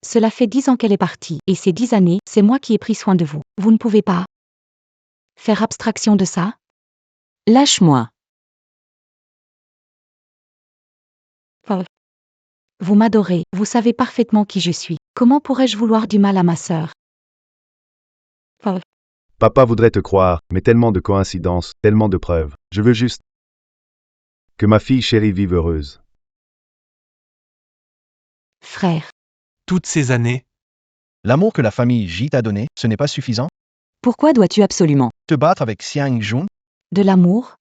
Cela fait 10 ans qu'elle est partie, et ces 10 années, c'est moi qui ai pris soin de vous. Vous ne pouvez pas faire abstraction de ça? Lâche-moi. Vous m'adorez, vous savez parfaitement qui je suis. Comment pourrais-je vouloir du mal à ma sœur? Papa voudrait te croire, mais tellement de coïncidences, tellement de preuves. Je veux juste que ma fille chérie vive heureuse. Frère. Toutes ces années, L'amour que la famille J t'a donné, ce n'est pas suffisant? Pourquoi dois-tu absolument Te battre avec Xiang Jun? De l'amour?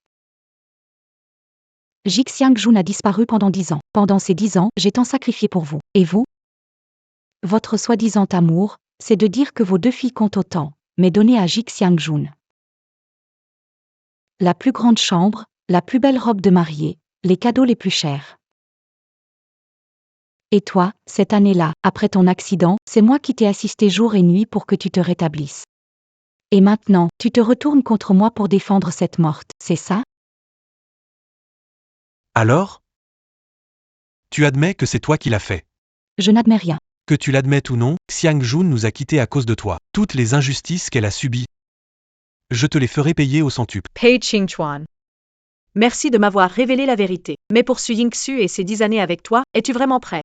Jixiang Jun a disparu pendant 10 ans. Pendant ces 10 ans, j'ai tant sacrifié pour vous. Et vous? Votre soi-disant amour, c'est de dire que vos 2 filles comptent autant, mais donné à Jixiang Jun. La plus grande chambre, la plus belle robe de mariée, les cadeaux les plus chers. Et toi, cette année-là, après ton accident, c'est moi qui t'ai assisté jour et nuit pour que tu te rétablisses. Et maintenant, tu te retournes contre moi pour défendre cette morte, c'est ça? alors? Tu admets que c'est toi qui l'as fait. Je n'admets rien. Que tu l'admettes ou non, Xiang Jun nous a quittés à cause de toi. Toutes les injustices qu'elle a subies. Je te les ferai payer au centuple. Pei Qingchuan. Merci de m'avoir révélé la vérité. Mais pour Su Yingxu et ses 10 années avec toi, es-tu vraiment prêt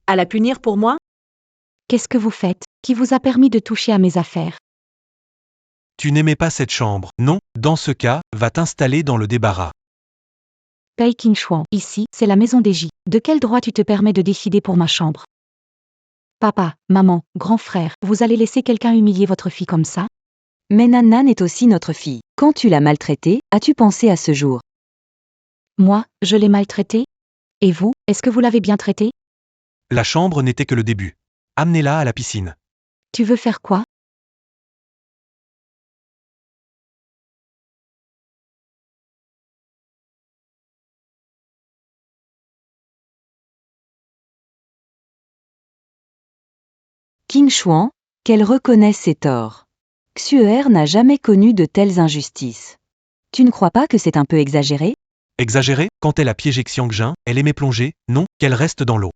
à la punir pour moi? Qu'est-ce que vous faites? Qui vous a permis de toucher à mes affaires? Tu n'aimais pas cette chambre. Non, dans ce cas, va t'installer dans le débarras. Pei Qingshuan, ici, c'est la maison des J. De quel droit tu te permets de décider pour ma chambre? Papa, maman, grand frère, vous allez laisser quelqu'un humilier votre fille comme ça? Mais Nan est aussi notre fille. Quand tu l'as maltraitée, as-tu pensé à ce jour? Moi, je l'ai maltraitée? Et vous, est-ce que vous l'avez bien traitée? La chambre n'était que le début. Amenez-la à la piscine. Tu veux faire quoi? Qingshuan, qu'elle reconnaisse ses torts. Xuer n'a jamais connu de telles injustices. Tu ne crois pas que c'est un peu exagéré? Exagéré, quand elle a piégé Xiangjin, elle aimait plonger, non, qu'elle reste dans l'eau.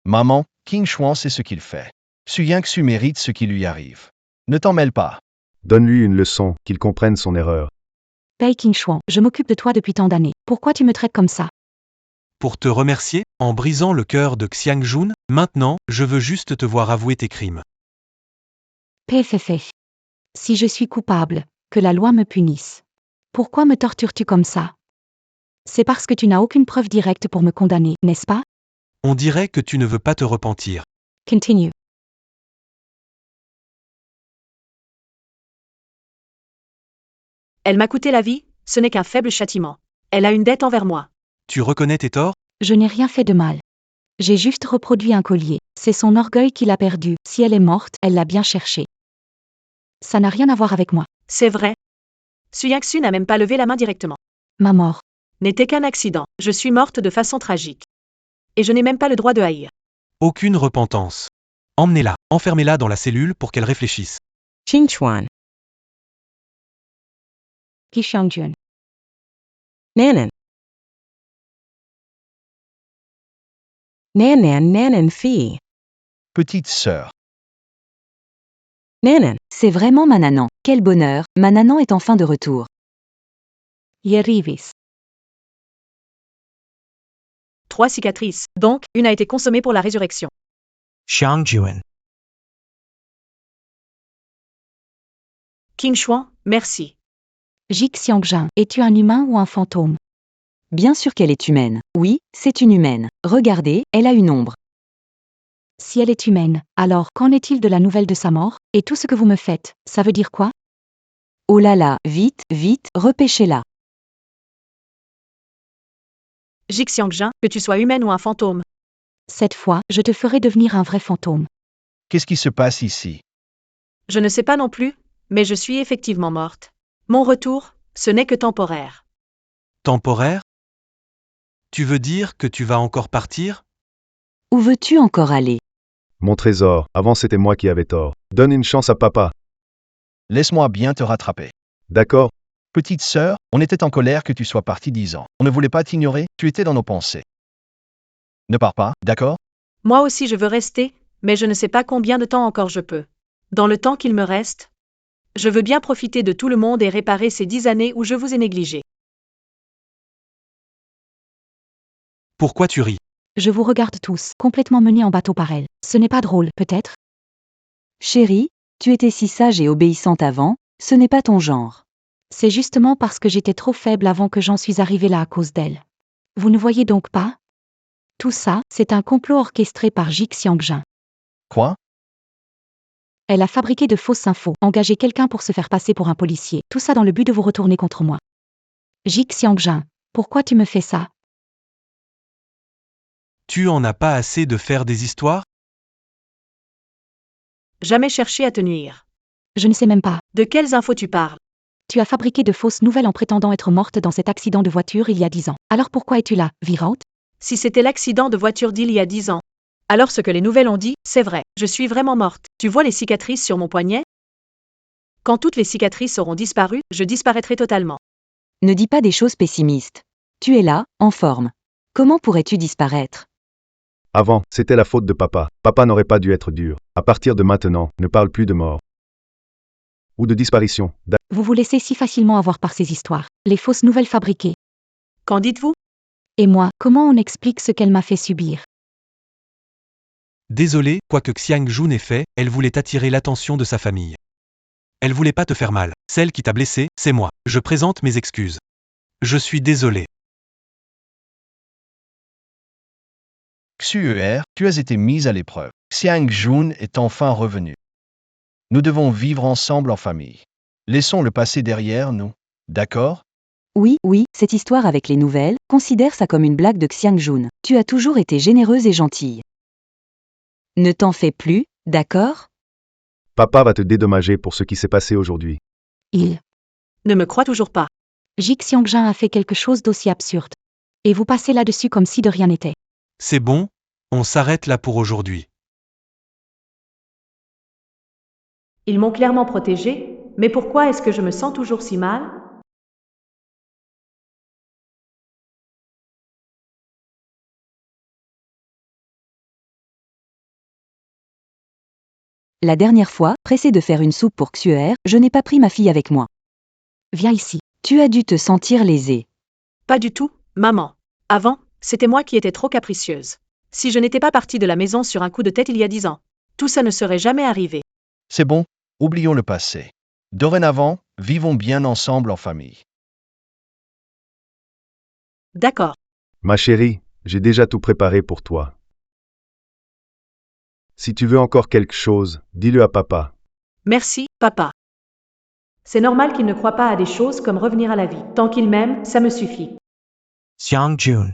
Maman, King Xuan sait ce qu'il fait. Su Yingxu mérite ce qui lui arrive. Ne t'en mêle pas. Donne-lui une leçon, qu'il comprenne son erreur. Pei Qingshuan, je m'occupe de toi depuis tant d'années. Pourquoi tu me traites comme ça? Pour te remercier, en brisant le cœur de Xiang Jun, maintenant, je veux juste te voir avouer tes crimes. PFF. Si je suis coupable, que la loi me punisse. Pourquoi me tortures-tu comme ça? C'est parce que tu n'as aucune preuve directe pour me condamner, n'est-ce pas? On dirait que tu ne veux pas te repentir. Continue. Elle m'a coûté la vie, ce n'est qu'un faible châtiment. Elle a une dette envers moi. Tu reconnais tes torts? Je n'ai rien fait de mal. J'ai juste reproduit un collier. C'est son orgueil qui l'a perdu. Si elle est morte, elle l'a bien cherché. Ça n'a rien à voir avec moi. C'est vrai. Su Yingxu n'a même pas levé la main directement. Ma mort. N'était qu'un accident. Je suis morte de façon tragique. Et je n'ai même pas le droit de haïr. Aucune repentance. Emmenez-la, enfermez-la dans la cellule pour qu'elle réfléchisse. Qingchuan, Ki Xiangjun. Nanan. Nanan Nanan Phi. Petite sœur. Nanan. C'est vraiment Mananan. Quel bonheur, Mananan est enfin de retour. Yerivis. 3 cicatrices. Donc, une a été consommée pour la résurrection. Xiangjuan. King Shuan, merci. Jik Xiangjun. Es-tu un humain ou un fantôme? Bien sûr qu'elle est humaine. Oui, c'est une humaine. Regardez, elle a une ombre. Si elle est humaine, alors qu'en est-il de la nouvelle de sa mort? Et tout ce que vous me faites, ça veut dire quoi? Oh là là, vite, vite, repêchez-la. Jik Xiangjun, que tu sois humaine ou un fantôme. Cette fois, je te ferai devenir un vrai fantôme. Qu'est-ce qui se passe ici? Je ne sais pas non plus, mais je suis effectivement morte. Mon retour, ce n'est que temporaire. Temporaire? Tu veux dire que tu vas encore partir? Où veux-tu encore aller? Mon trésor, avant c'était moi qui avais tort. Donne une chance à papa. Laisse-moi bien te rattraper. D'accord? Petite sœur, on était en colère que tu sois partie 10 ans. On ne voulait pas t'ignorer, tu étais dans nos pensées. Ne pars pas, d'accord? Moi aussi je veux rester, mais je ne sais pas combien de temps encore je peux. Dans le temps qu'il me reste, je veux bien profiter de tout le monde et réparer ces 10 années où je vous ai négligé. Pourquoi tu ris? Je vous regarde tous, complètement menés en bateau par elle. Ce n'est pas drôle, peut-être? Chérie, tu étais si sage et obéissante avant, ce n'est pas ton genre. C'est justement parce que j'étais trop faible avant que j'en suis arrivée là à cause d'elle. Vous ne voyez donc pas? Tout ça, c'est un complot orchestré par Jik Xiangjun. Quoi? Elle a fabriqué de fausses infos, engagé quelqu'un pour se faire passer pour un policier, tout ça dans le but de vous retourner contre moi. Jik Xiangjun, pourquoi tu me fais ça? Tu en as pas assez de faire des histoires? Jamais cherché à te nuire. Je ne sais même pas. De quelles infos tu parles? Tu as fabriqué de fausses nouvelles en prétendant être morte dans cet accident de voiture il y a 10 ans. Alors pourquoi es-tu là, vivante? Si c'était l'accident de voiture d'il y a 10 ans. Alors ce que les nouvelles ont dit, c'est vrai, je suis vraiment morte. Tu vois les cicatrices sur mon poignet? Quand toutes les cicatrices auront disparu, je disparaîtrai totalement. Ne dis pas des choses pessimistes. Tu es là, en forme. Comment pourrais-tu disparaître? Avant, c'était la faute de papa. Papa n'aurait pas dû être dur. À partir de maintenant, ne parle plus de mort. Ou de disparition. Vous vous laissez si facilement avoir par ces histoires. Les fausses nouvelles fabriquées. Qu'en dites-vous? Et moi, comment on explique ce qu'elle m'a fait subir? Désolé, quoi que Xiang Jun ait fait, elle voulait attirer l'attention de sa famille. Elle voulait pas te faire mal. Celle qui t'a blessé, c'est moi. Je présente mes excuses. Je suis désolé. Xuer, tu as été mise à l'épreuve. Xiang Jun est enfin revenu. Nous devons vivre ensemble en famille. Laissons le passé derrière nous. D'accord? Oui, oui, cette histoire avec les nouvelles, considère ça comme une blague de Xiangjun. Tu as toujours été généreuse et gentille. Ne t'en fais plus, d'accord? Papa va te dédommager pour ce qui s'est passé aujourd'hui. Il. Ne me crois toujours pas. Jik Xiangjun a fait quelque chose d'aussi absurde. Et vous passez là-dessus comme si de rien n'était. C'est bon, on s'arrête là pour aujourd'hui. Ils m'ont clairement protégée, mais pourquoi est-ce que je me sens toujours si mal? La dernière fois, pressé de faire une soupe pour Xuer, je n'ai pas pris ma fille avec moi. Viens ici. Tu as dû te sentir lésée. Pas du tout, maman. Avant, c'était moi qui étais trop capricieuse. Si je n'étais pas partie de la maison sur un coup de tête il y a 10 ans, tout ça ne serait jamais arrivé. C'est bon, oublions le passé. Dorénavant, vivons bien ensemble en famille. D'accord. Ma chérie, j'ai déjà tout préparé pour toi. Si tu veux encore quelque chose, dis-le à papa. Merci, papa. C'est normal qu'il ne croit pas à des choses comme revenir à la vie. Tant qu'il m'aime, ça me suffit. Xiangjun.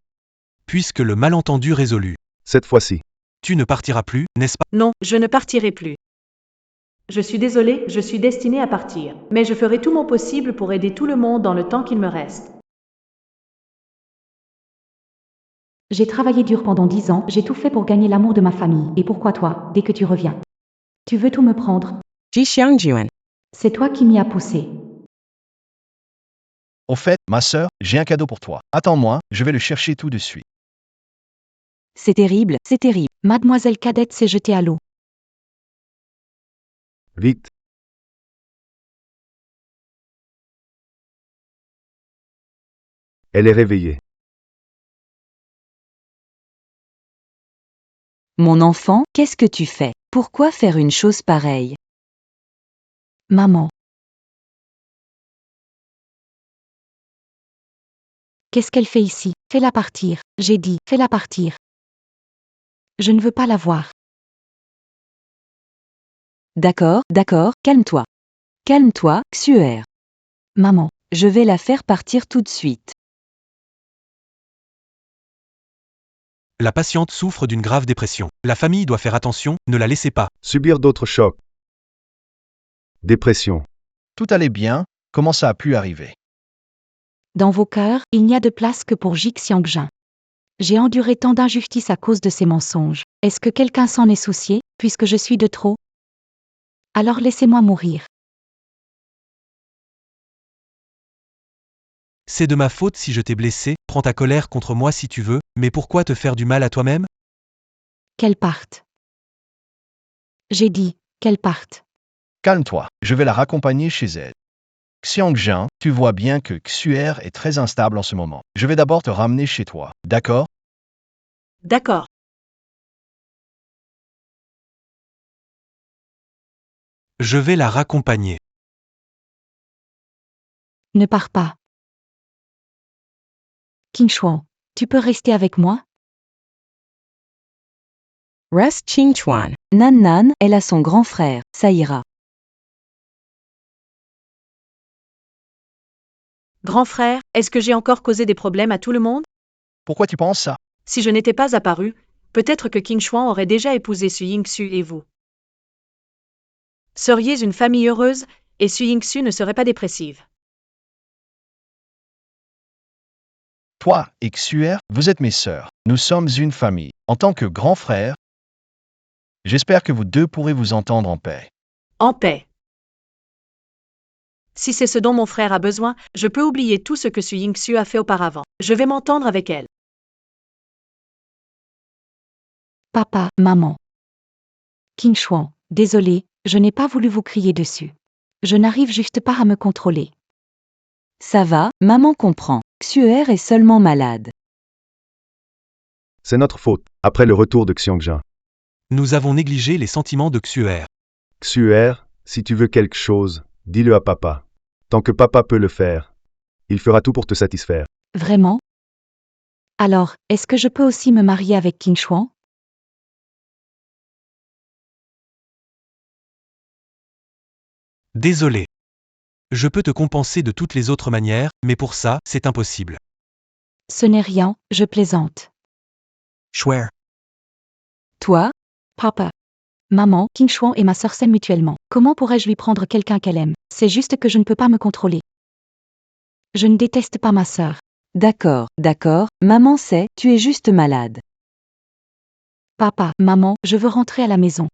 Puisque le malentendu résolu. Cette fois-ci. Tu ne partiras plus, n'est-ce pas? Non, je ne partirai plus. Je suis désolée, je suis destinée à partir. Mais je ferai tout mon possible pour aider tout le monde dans le temps qu'il me reste. J'ai travaillé dur pendant 10 ans, j'ai tout fait pour gagner l'amour de ma famille. Et pourquoi toi, dès que tu reviens? Tu veux tout me prendre? Ji Xiangjuan. C'est toi qui m'y as poussé. Au fait, ma sœur, j'ai un cadeau pour toi. Attends-moi, je vais le chercher tout de suite. C'est terrible, c'est terrible. Mademoiselle Cadette s'est jetée à l'eau. Vite. Elle est réveillée. Mon enfant, qu'est-ce que tu fais? Pourquoi faire une chose pareille? Maman. Qu'est-ce qu'elle fait ici? Fais-la partir. J'ai dit, fais-la partir. Je ne veux pas la voir. D'accord, d'accord, calme-toi. Calme-toi, Xuer. Maman. Je vais la faire partir tout de suite. La patiente souffre d'une grave dépression. La famille doit faire attention, ne la laissez pas. Subir d'autres chocs. Dépression. Tout allait bien, comment ça a pu arriver? Dans vos cœurs, il n'y a de place que pour Jik Xiangjun. J'ai enduré tant d'injustices à cause de ces mensonges. Est-ce que quelqu'un s'en est soucié, puisque je suis de trop? Alors laissez-moi mourir. C'est de ma faute si je t'ai blessé, prends ta colère contre moi si tu veux, mais pourquoi te faire du mal à toi-même? Qu'elle parte. J'ai dit, qu'elle parte. Calme-toi, je vais la raccompagner chez elle. Xiangjin, tu vois bien que Xuer est très instable en ce moment. Je vais d'abord te ramener chez toi, d'accord? D'accord. Je vais la raccompagner. Ne pars pas. King Shuan, tu peux rester avec moi? Rest Qing Chuan. Nan Nan, elle a son grand frère, ça ira. Grand frère, est-ce que j'ai encore causé des problèmes à tout le monde? Pourquoi tu penses ça? Si je n'étais pas apparu, peut-être que King Shuan aurait déjà épousé Su Yingxu et vous. Seriez une famille heureuse, et Su Yingxu ne serait pas dépressive. Toi et Xuer, vous êtes mes sœurs. Nous sommes une famille. En tant que grand frère, j'espère que vous deux pourrez vous entendre en paix. En paix. Si c'est ce dont mon frère a besoin, je peux oublier tout ce que Su Yingxu a fait auparavant. Je vais m'entendre avec elle. Papa, maman. King Shuan, désolé, je n'ai pas voulu vous crier dessus. Je n'arrive juste pas à me contrôler. Ça va, maman comprend. Xuer est seulement malade. C'est notre faute, après le retour de Xiangjin. Nous avons négligé les sentiments de Xuer. Xuer, si tu veux quelque chose, dis-le à papa. Tant que papa peut le faire, il fera tout pour te satisfaire. Vraiment? Alors, est-ce que je peux aussi me marier avec King Shuan? Désolé. Je peux te compenser de toutes les autres manières, mais pour ça, c'est impossible. Ce n'est rien, je plaisante. Shuer. Toi? Papa. Maman, King Shuan et ma sœur s'aiment mutuellement. Comment pourrais-je lui prendre quelqu'un qu'elle aime? C'est juste que je ne peux pas me contrôler. Je ne déteste pas ma sœur. D'accord, d'accord, maman sait, tu es juste malade. Papa, maman, je veux rentrer à la maison.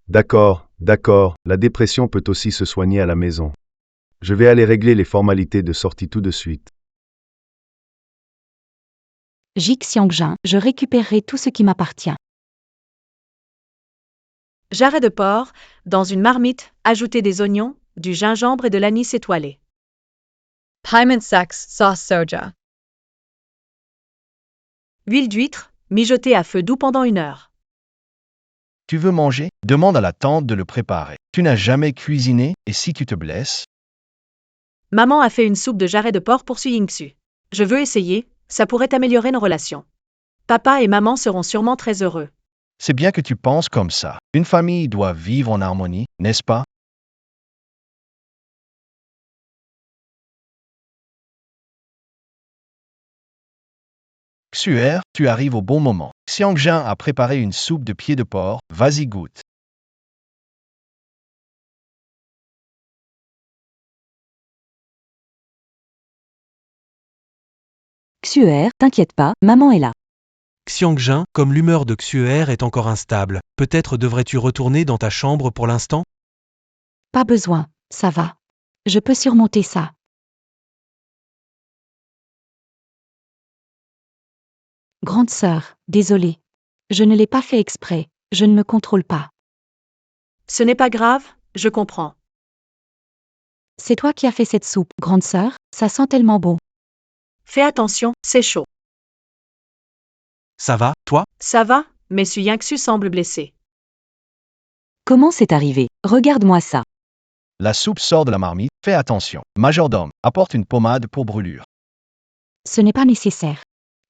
D'accord, d'accord, la dépression peut aussi se soigner à la maison. Je vais aller régler les formalités de sortie tout de suite. Jik Xiangjin, je récupérerai tout ce qui m'appartient. Jarret de porc, dans une marmite, ajoutez des oignons, du gingembre et de l'anis étoilé. Piment sex sauce soja. Huile d'huître, mijotée à feu doux pendant 1 heure. Tu veux manger? Demande à la tante de le préparer. Tu n'as jamais cuisiné, et si tu te blesses? Maman a fait une soupe de jarret de porc pour Su Yingxu. Je veux essayer, ça pourrait améliorer nos relations. Papa et maman seront sûrement très heureux. C'est bien que tu penses comme ça. Une famille doit vivre en harmonie, n'est-ce pas? Xuer, tu arrives au bon moment. Xiangjin a préparé une soupe de pieds de porc, vas-y goûte. Xuer, t'inquiète pas, maman est là. Xiangjin, comme l'humeur de Xuer est encore instable, peut-être devrais-tu retourner dans ta chambre pour l'instant? Pas besoin, Ça va. Je peux surmonter ça. Grande sœur, désolée. Je ne l'ai pas fait exprès, je ne me contrôle pas. Ce n'est pas grave, je comprends. C'est toi qui as fait cette soupe, grande sœur, ça sent tellement bon. Fais attention, c'est chaud. Ça va, toi? Ça va, mais Suyangsu semble blessé. Comment c'est arrivé? Regarde-moi ça. La soupe sort de la marmite, fais attention. Majordome, apporte une pommade pour brûlure. Ce n'est pas nécessaire.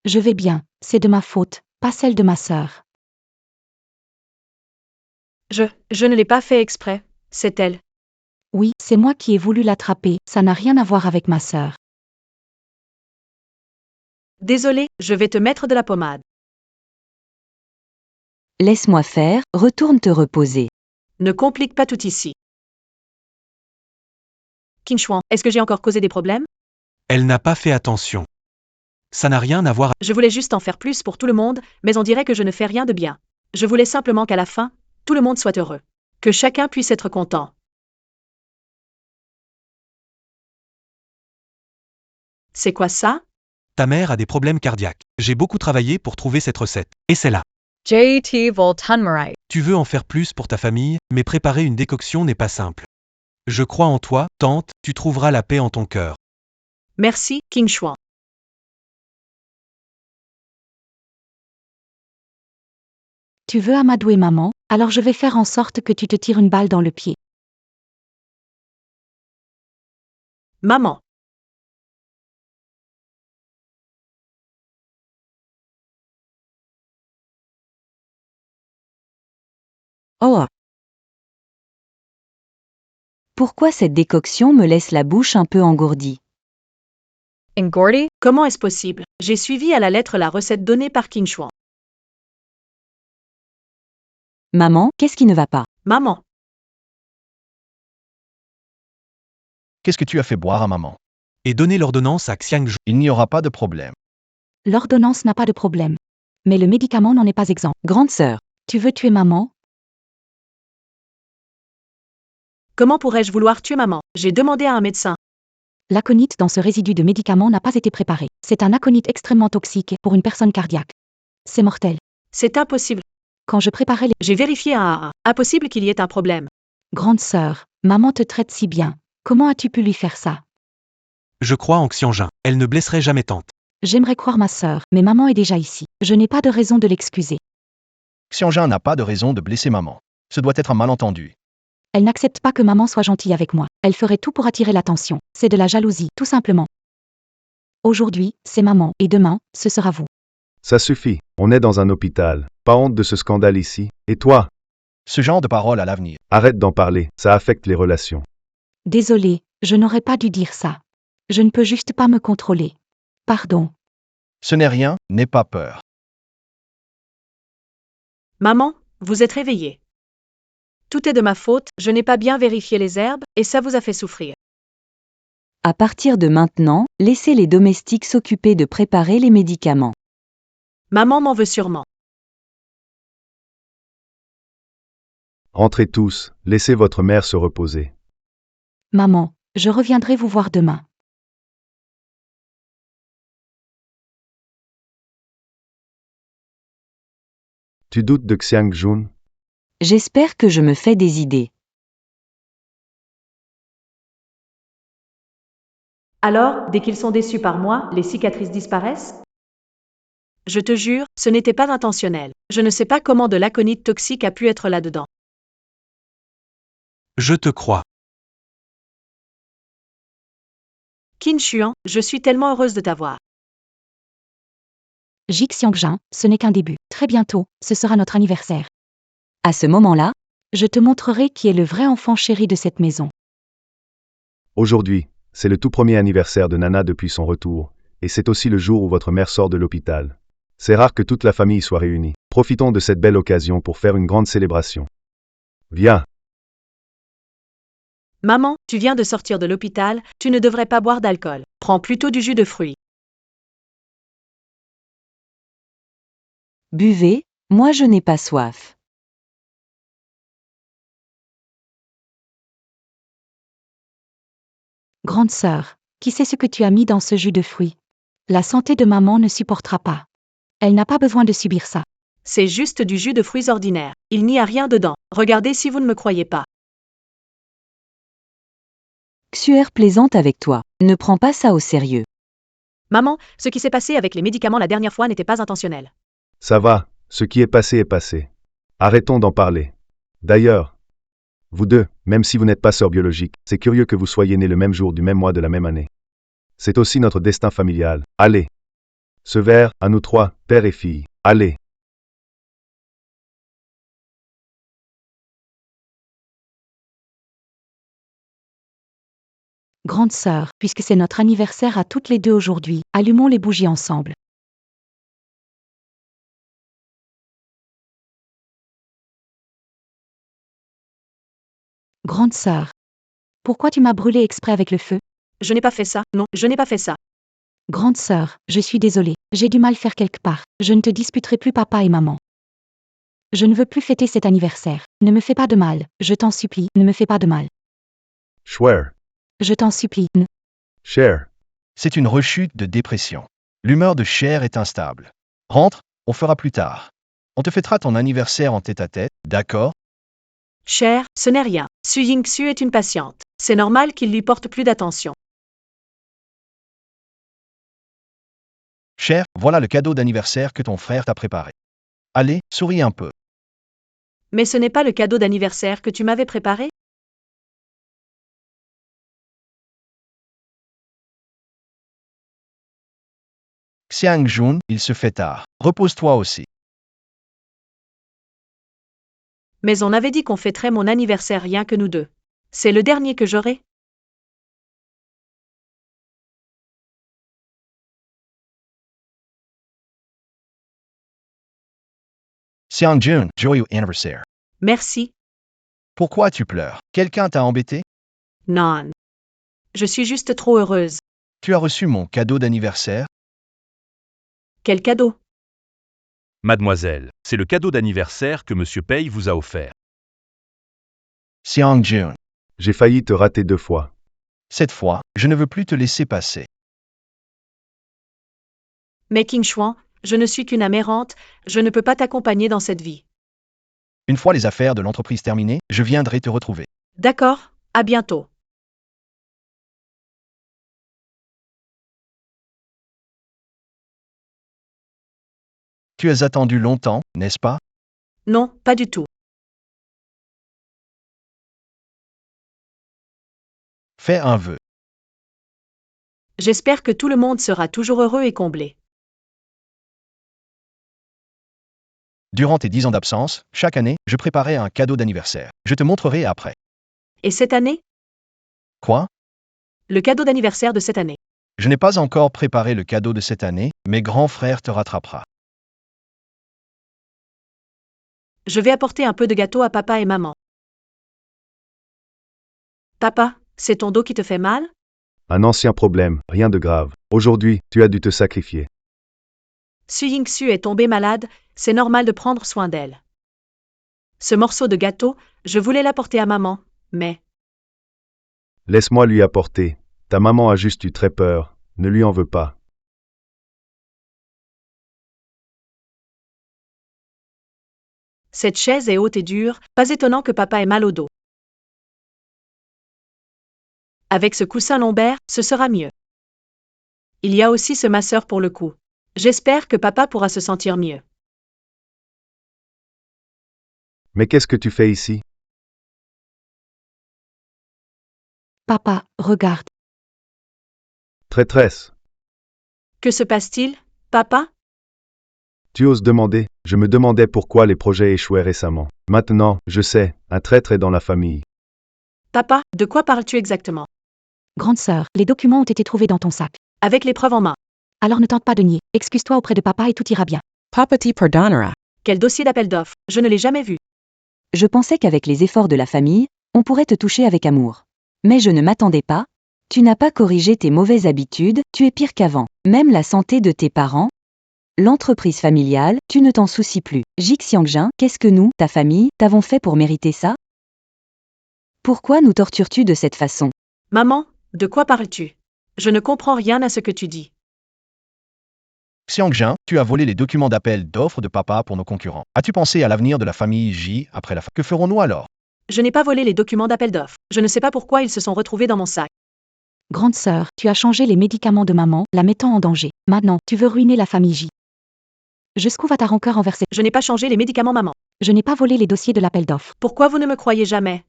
Je vais bien, c'est de ma faute, pas celle de ma sœur. Je ne l'ai pas fait exprès, c'est elle. Oui, c'est moi qui ai voulu l'attraper, ça n'a rien à voir avec ma sœur. Désolé, je vais te mettre de la pommade. Laisse-moi faire, retourne te reposer. Ne complique pas tout ici. Qin Shuang, est-ce que j'ai encore causé des problèmes? Elle n'a pas fait attention. Ça n'a rien à voir. Je voulais juste en faire plus pour tout le monde, mais on dirait que je ne fais rien de bien. Je voulais simplement qu'à la fin, tout le monde soit heureux. Que chacun puisse être content. C'est quoi ça? Ta mère a des problèmes cardiaques. J'ai beaucoup travaillé pour trouver cette recette. Et c'est là. JT Voltunmarite. Tu veux en faire plus pour ta famille, mais préparer une décoction n'est pas simple. Je crois en toi, tante, tu trouveras la paix en ton cœur. Merci, Qin Shuang. Tu veux amadouer maman, alors je vais faire en sorte que tu te tires une balle dans le pied. Maman. Oh, Pourquoi cette décoction me laisse la bouche un peu engourdie? Engordi? Comment est-ce possible? J'ai suivi à la lettre la recette donnée par Qin Shuang. Maman, qu'est-ce qui ne va pas? Maman. Qu'est-ce que tu as fait boire à maman? Et donner l'ordonnance à Xiangju. Il n'y aura pas de problème. L'ordonnance n'a pas de problème. Mais le médicament n'en est pas exempt. Grande sœur, Tu veux tuer maman? Comment pourrais-je vouloir tuer maman? J'ai demandé à un médecin. L'aconite dans ce résidu de médicament n'a pas été préparé. C'est un aconite extrêmement toxique pour une personne cardiaque. C'est mortel. C'est impossible. Quand je préparais les... J'ai vérifié impossible qu'il y ait un problème. Grande sœur, maman te traite si bien. Comment as-tu pu lui faire ça? Je crois en Xianjun. Elle ne blesserait jamais tante. J'aimerais croire ma sœur, mais maman est déjà ici. Je n'ai pas de raison de l'excuser. Xianjun n'a pas de raison de blesser maman. Ce doit être un malentendu. Elle n'accepte pas que maman soit gentille avec moi. Elle ferait tout pour attirer l'attention. C'est de la jalousie, tout simplement. Aujourd'hui, c'est maman, et demain, ce sera vous. Ça suffit, on est dans un hôpital. Pas honte de ce scandale ici. Et toi, Ce genre de parole à l'avenir. arrête d'en parler, ça affecte les relations. Désolée, je n'aurais pas dû dire ça. Je ne peux juste pas me contrôler. Pardon. Ce n'est rien, n'aie pas peur. Maman, vous êtes réveillée. Tout est de ma faute, je n'ai pas bien vérifié les herbes, et ça vous a fait souffrir. à partir de maintenant, laissez les domestiques s'occuper de préparer les médicaments. Maman m'en veut sûrement. Rentrez tous, laissez votre mère se reposer. Maman, je reviendrai vous voir demain. Tu doutes de Xiangjun? J'espère que je me fais des idées. Alors, dès qu'ils sont déçus par moi, les cicatrices disparaissent? Je te jure, ce n'était pas intentionnel. Je ne sais pas comment de l'aconite toxique a pu être là-dedans. Je te crois. Qin Shuang, je suis tellement heureuse de t'avoir. Jixiangjin, ce n'est qu'un début. Très bientôt, ce sera notre anniversaire. À ce moment-là, Je te montrerai qui est le vrai enfant chéri de cette maison. Aujourd'hui, c'est le tout premier anniversaire de Nana depuis son retour, et c'est aussi le jour où votre mère sort de l'hôpital. C'est rare que toute la famille soit réunie. Profitons de cette belle occasion pour faire une grande célébration. Viens, Maman, tu viens de sortir de l'hôpital, tu ne devrais pas boire d'alcool. Prends plutôt du jus de fruits. buvez, moi je n'ai pas soif. Grande sœur, qui sait ce que tu as mis dans ce jus de fruits? La santé de maman ne supportera pas. Elle n'a pas besoin de subir ça. C'est juste du jus de fruits ordinaire. Il n'y a rien dedans. Regardez si vous ne me croyez pas. Xuer plaisante avec toi. Ne prends pas ça au sérieux. Maman, ce qui s'est passé avec les médicaments la dernière fois n'était pas intentionnel. Ça va, ce qui est passé est passé. Arrêtons d'en parler. D'ailleurs, vous deux, même si vous n'êtes pas sœurs biologiques, c'est curieux que vous soyez nés le même jour du même mois de la même année. C'est aussi notre destin familial. Allez. Ce verre, à nous trois, père et fille. Allez. Grande sœur, puisque c'est notre anniversaire à toutes les deux aujourd'hui, allumons les bougies ensemble. Grande sœur, pourquoi tu m'as brûlé exprès avec le feu? Je n'ai pas fait ça. Non, je n'ai pas fait ça. Grande sœur, je suis désolée, j'ai dû mal faire quelque part. Je ne te disputerai plus papa et maman. Je ne veux plus fêter cet anniversaire. Ne me fais pas de mal, je t'en supplie, ne me fais pas de mal. Schwer. Je t'en supplie, Cher. C'est une rechute de dépression. L'humeur de Cher est instable. Rentre, on fera plus tard. On te fêtera ton anniversaire en tête-à-tête, d'accord? Cher, ce n'est rien. Su Ying-su est une patiente. C'est normal qu'il lui porte plus d'attention. Cher, voilà le cadeau d'anniversaire que ton frère t'a préparé. Allez, souris un peu. Mais ce n'est pas le cadeau d'anniversaire que tu m'avais préparé? Xiang-jun, il se fait tard. Repose-toi aussi. Mais on avait dit qu'on fêterait mon anniversaire rien que nous deux. C'est le dernier que j'aurai? Xiang-jun, joyeux anniversaire. Merci. Pourquoi tu pleures? Quelqu'un t'a embêté? Non. Je suis juste trop heureuse. Tu as reçu mon cadeau d'anniversaire? Quel cadeau? Mademoiselle, c'est le cadeau d'anniversaire que Monsieur Pei vous a offert. Xiang-jun, J'ai failli te rater 2 fois. cette fois, je ne veux plus te laisser passer. Mais King Xuan, je ne suis qu'une âme errante, je ne peux pas t'accompagner dans cette vie. Une fois les affaires de l'entreprise terminées, je viendrai te retrouver. D'accord, à bientôt. Tu as attendu longtemps, n'est-ce pas? Non, pas du tout. Fais un vœu. J'espère que tout le monde sera toujours heureux et comblé. Durant tes 10 ans d'absence, chaque année, je préparais un cadeau d'anniversaire. Je te montrerai après. Et cette année? Quoi? Le cadeau d'anniversaire de cette année. Je n'ai pas encore préparé le cadeau de cette année, mais grand frère te rattrapera. Je vais apporter un peu de gâteau à papa et maman. Papa, c'est ton dos qui te fait mal? Un ancien problème, rien de grave. Aujourd'hui, tu as dû te sacrifier. Su Ying-su est tombée malade, c'est normal de prendre soin d'elle. Ce morceau de gâteau, je voulais l'apporter à maman, mais... Laisse-moi lui apporter. Ta maman a juste eu très peur. Ne lui en veux pas. Cette chaise est haute et dure, pas étonnant que papa ait mal au dos. Avec ce coussin lombaire, ce sera mieux. Il y a aussi ce masseur pour le cou. J'espère que papa pourra se sentir mieux. Mais qu'est-ce que tu fais ici? Papa, regarde. Traîtresse. Que se passe-t-il, papa? Tu oses demander? Je me demandais pourquoi les projets échouaient récemment. Maintenant, je sais, un traître est dans la famille. Papa, de quoi parles-tu exactement? Grande sœur, les documents ont été trouvés dans ton sac. Avec les preuves en main. Alors ne tente pas de nier. Excuse-toi auprès de papa et tout ira bien. Papa ti perdonera. Quel dossier d'appel d'offres? Je ne l'ai jamais vu. Je pensais qu'avec les efforts de la famille, on pourrait te toucher avec amour. Mais je ne m'attendais pas. Tu n'as pas corrigé tes mauvaises habitudes, tu es pire qu'avant. Même la santé de tes parents, l'entreprise familiale, tu ne t'en soucies plus. Jik Xiangjin, qu'est-ce que nous, ta famille, t'avons fait pour mériter ça? Pourquoi nous tortures-tu de cette façon? Maman, De quoi parles-tu? Je ne comprends rien à ce que tu dis. Xiangjun, tu as volé les documents d'appel d'offres de papa pour nos concurrents. As-tu pensé à l'avenir de la famille J après la fin? Que ferons-nous alors? Je n'ai pas volé les documents d'appel d'offres. Je ne sais pas pourquoi ils se sont retrouvés dans mon sac. Grande sœur, tu as changé les médicaments de maman, la mettant en danger. Maintenant, tu veux ruiner la famille J. Jusqu'où va ta rancœur envers ces... Je n'ai pas changé les médicaments maman. Je n'ai pas volé les dossiers de l'appel d'offres. Pourquoi vous ne me croyez jamais?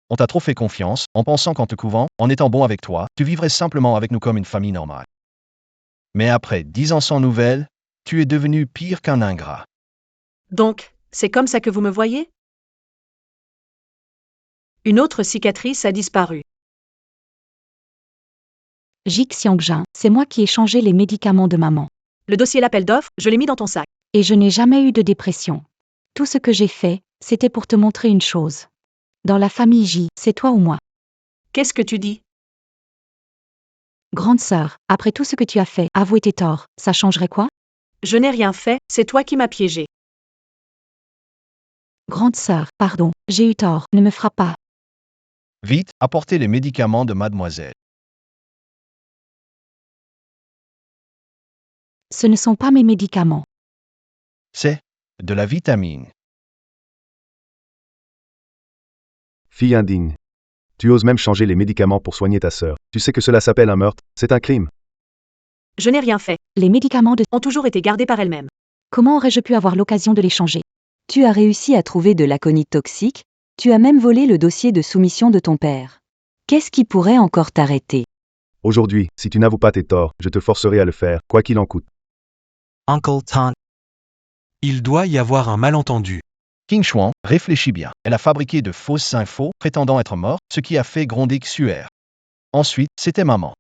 On t'a trop fait confiance, en pensant qu'en te couvant, en étant bon avec toi, tu vivrais simplement avec nous comme une famille normale. Mais après 10 ans sans nouvelles, tu es devenu pire qu'un ingrat. Donc, c'est comme ça que vous me voyez? Une autre cicatrice a disparu. Jik Xiangjun, c'est moi qui ai changé les médicaments de maman. Le dossier l'appel d'offres, je l'ai mis dans ton sac. Et je n'ai jamais eu de dépression. Tout ce que j'ai fait, c'était pour te montrer une chose. Dans la famille J, c'est toi ou moi. Qu'est-ce que tu dis? Grande sœur, après tout ce que tu as fait, avouer tes torts, ça changerait quoi? Je n'ai rien fait, c'est toi qui m'as piégé. Grande sœur, pardon, j'ai eu tort, ne me frappe pas. Vite, apportez les médicaments de mademoiselle. Ce ne sont pas mes médicaments. C'est de la vitamine. Fille indigne. Tu oses même changer les médicaments pour soigner ta sœur. Tu sais que cela s'appelle un meurtre, c'est un crime. Je n'ai rien fait. Les médicaments Ont toujours été gardés par elle-même. Comment aurais-je pu avoir l'occasion de les changer? Tu as réussi à trouver de l'aconite toxique, tu as même volé le dossier de soumission de ton père. Qu'est-ce qui pourrait encore t'arrêter? Aujourd'hui, si tu n'avoues pas tes torts, je te forcerai à le faire, quoi qu'il en coûte. Uncle Taunt. Il doit y avoir un malentendu. King Xuan, réfléchis bien. Elle a fabriqué de fausses infos, prétendant être morte, ce qui a fait gronder Xuer. Ensuite, c'était maman.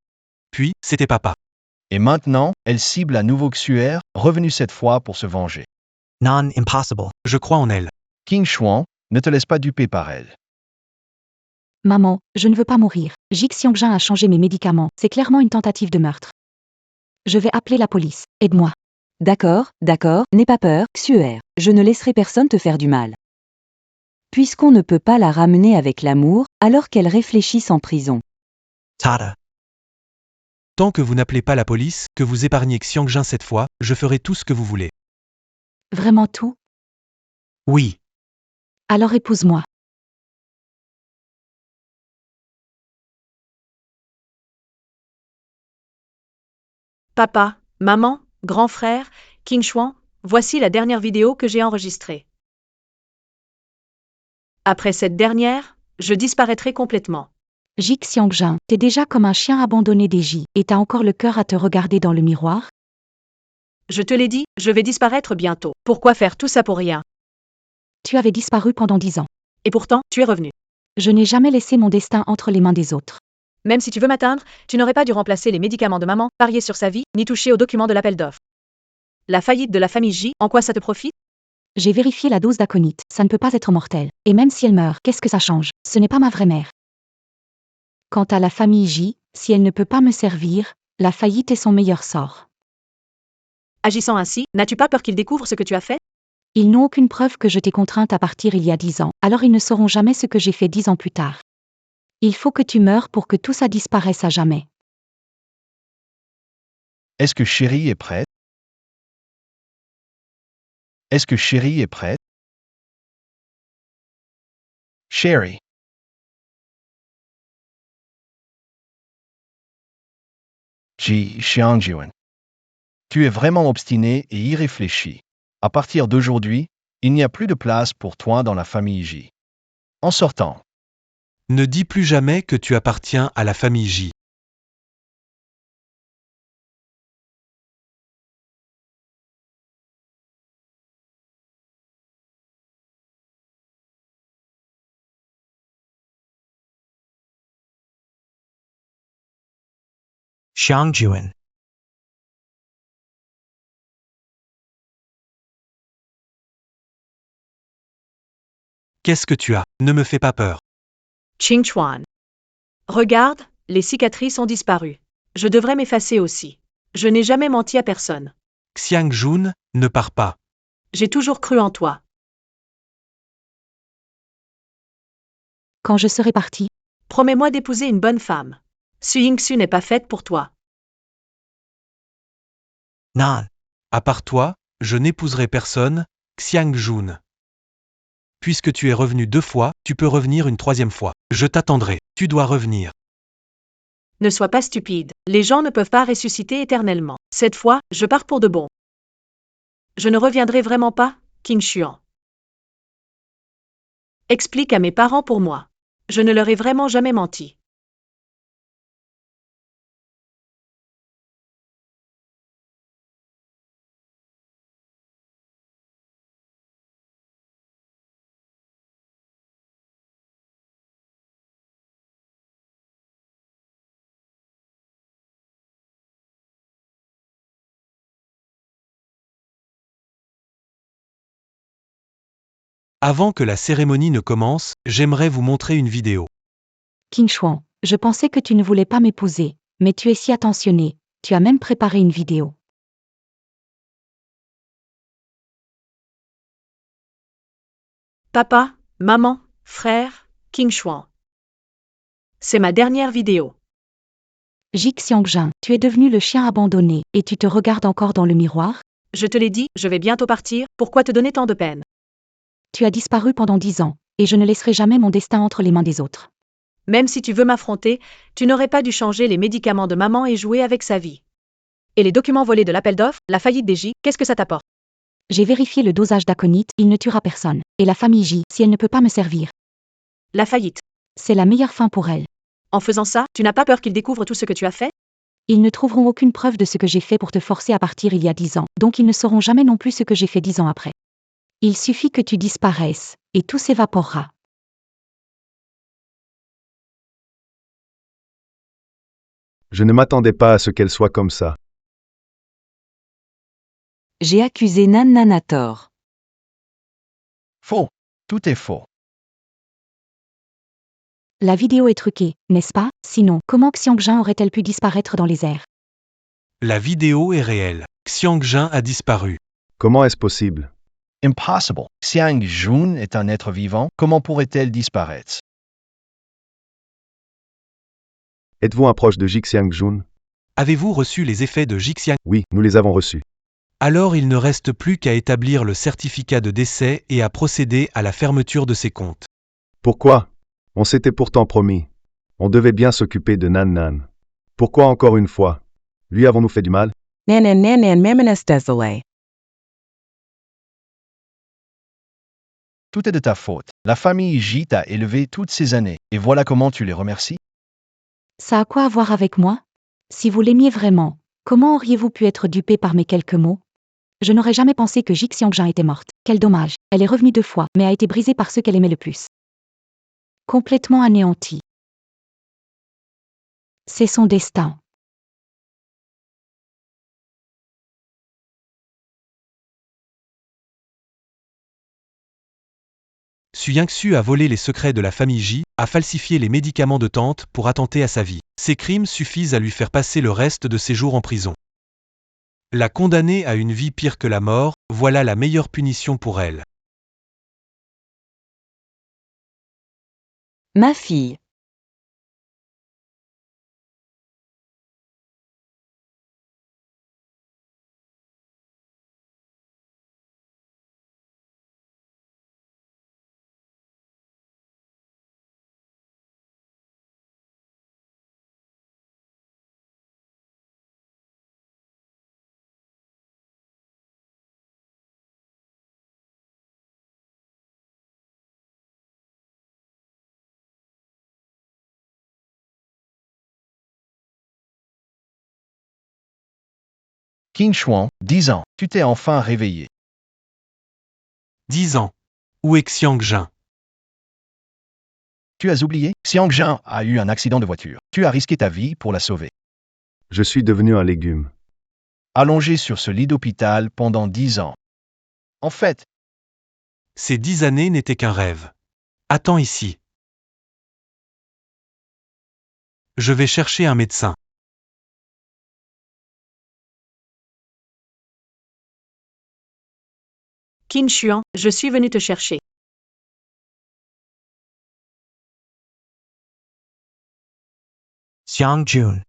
Puis, c'était papa. Et maintenant, elle cible à nouveau Xuer, revenu cette fois pour se venger. Non-impossible. Je crois en elle. King Xuan, ne te laisse pas duper par elle. Maman, je ne veux pas mourir. Jik Xiangjun a changé mes médicaments, c'est clairement une tentative de meurtre. Je vais appeler la police, aide-moi. D'accord, n'aie pas peur, Xuer. Je ne laisserai personne te faire du mal. Puisqu'on ne peut pas la ramener avec l'amour, alors qu'elle réfléchisse en prison. Tata. Tant que vous n'appelez pas la police, que vous épargnez Xiangjun cette fois, je ferai tout ce que vous voulez. Vraiment tout? Oui. Alors épouse-moi. Papa, maman, grand frère, King Xuan, voici la dernière vidéo que j'ai enregistrée. Après cette dernière, je disparaîtrai complètement. Jik Xiangjun, t'es déjà comme un chien abandonné des J, et t'as encore le cœur à te regarder dans le miroir? Je te l'ai dit, je vais disparaître bientôt. Pourquoi faire tout ça pour rien? Tu avais disparu pendant 10 ans. Et pourtant, tu es revenu. Je n'ai jamais laissé mon destin entre les mains des autres. Même si tu veux m'atteindre, tu n'aurais pas dû remplacer les médicaments de maman, parier sur sa vie, ni toucher aux documents de l'appel d'offres. La faillite de la famille J, en quoi ça te profite? J'ai vérifié la dose d'aconite, ça ne peut pas être mortel. Et même si elle meurt, qu'est-ce que ça change? Ce n'est pas ma vraie mère. Quant à la famille J, si elle ne peut pas me servir, la faillite est son meilleur sort. Agissant ainsi, n'as-tu pas peur qu'ils découvrent ce que tu as fait? Ils n'ont aucune preuve que je t'ai contrainte à partir il y a 10 ans, alors ils ne sauront jamais ce que j'ai fait 10 ans plus tard. Il faut que tu meures pour que tout ça disparaisse à jamais. Est-ce que Chérie est prête? Est-ce que Chérie est prête? Chérie. Ji Xiangjuan. Tu es vraiment obstiné et irréfléchi. À partir d'aujourd'hui, il n'y a plus de place pour toi dans la famille J. En sortant. Ne dis plus jamais que tu appartiens à la famille J. Xiangjuan. Qu'est-ce que tu as? Ne me fais pas peur. Qing Chuan. Regarde, les cicatrices ont disparu. Je devrais m'effacer aussi. Je n'ai jamais menti à personne. Xiangjun, ne pars pas. J'ai toujours cru en toi. Quand je serai partie, Promets-moi d'épouser une bonne femme. Su Ying-su n'est pas faite pour toi. Nan. À part toi, je n'épouserai personne, Xiang-jun. Puisque tu es revenu 2 fois, tu peux revenir une 3e fois. Je t'attendrai. Tu dois revenir. Ne sois pas stupide. Les gens ne peuvent pas ressusciter éternellement. Cette fois, je pars pour de bon. Je ne reviendrai vraiment pas, King Xuan. Explique à mes parents pour moi. Je ne leur ai vraiment jamais menti. Avant que la cérémonie ne commence, j'aimerais vous montrer une vidéo. King Xuan, je pensais que tu ne voulais pas m'épouser, mais tu es si attentionné, tu as même préparé une vidéo. Papa, maman, frère, King Xuan. C'est ma dernière vidéo. Jik Xiangjun, tu es devenu le chien abandonné, et tu te regardes encore dans le miroir? Je te l'ai dit, je vais bientôt partir, pourquoi te donner tant de peine? Tu as disparu pendant 10 ans, et je ne laisserai jamais mon destin entre les mains des autres. Même si tu veux m'affronter, tu n'aurais pas dû changer les médicaments de maman et jouer avec sa vie. Et les documents volés de l'appel d'offres, la faillite des J, qu'est-ce que ça t'apporte? J'ai vérifié le dosage d'aconite, il ne tuera personne. Et la famille J, si elle ne peut pas me servir, La faillite. c'est la meilleure fin pour elle. En faisant ça, tu n'as pas peur qu'ils découvrent tout ce que tu as fait? Ils ne trouveront aucune preuve de ce que j'ai fait pour te forcer à partir il y a 10 ans, donc ils ne sauront jamais non plus ce que j'ai fait 10 ans après. Il suffit que tu disparaisses, et tout s'évaporera. Je ne m'attendais pas à ce qu'elle soit comme ça. J'ai accusé Nan Nan à tort. Faux. Tout est faux. La vidéo est truquée, n'est-ce pas? Sinon, comment Xiangjun aurait-elle pu disparaître dans les airs? La vidéo est réelle. Xiangjun a disparu. Comment est-ce possible? Impossible. Xiang Jun est un être vivant, comment pourrait-elle disparaître? Êtes-vous un proche de Jik Xiangjun? Avez-vous reçu les effets de Jixiang? Oui, nous les avons reçus. Alors il ne reste plus qu'à établir le certificat de décès et à procéder à la fermeture de ses comptes. Pourquoi? On s'était pourtant promis. On devait bien s'occuper de Nan Nan. Pourquoi encore une fois? Lui avons-nous fait du mal? Nan nan nan nan memenes désolé. Tout est de ta faute. La famille J t'a élevé toutes ces années, et voilà comment tu les remercies? Ça a quoi à voir avec moi? Si vous l'aimiez vraiment, comment auriez-vous pu être dupé par mes quelques mots? Je n'aurais jamais pensé que Jik Xiangjun était morte. Quel dommage. Elle est revenue 2 fois, mais a été brisée par ceux qu'elle aimait le plus. Complètement anéantie. C'est son destin. Su Yingsu a volé les secrets de la famille J, a falsifié les médicaments de tante pour attenter à sa vie. Ces crimes suffisent à lui faire passer le reste de ses jours en prison. La condamner à une vie pire que la mort, voilà la meilleure punition pour elle. Ma fille. King Xuan, 10 ans, tu t'es enfin réveillé. 10 ans. Où est Xiangjun? Tu as oublié? Xiangjun a eu un accident de voiture. Tu as risqué ta vie pour la sauver. Je suis devenu un légume. Allongé sur ce lit d'hôpital pendant 10 ans. En fait, Ces 10 années n'étaient qu'un rêve. Attends ici. Je vais chercher un médecin. Qin Xuan, je suis venu te chercher. « Xiang Jun.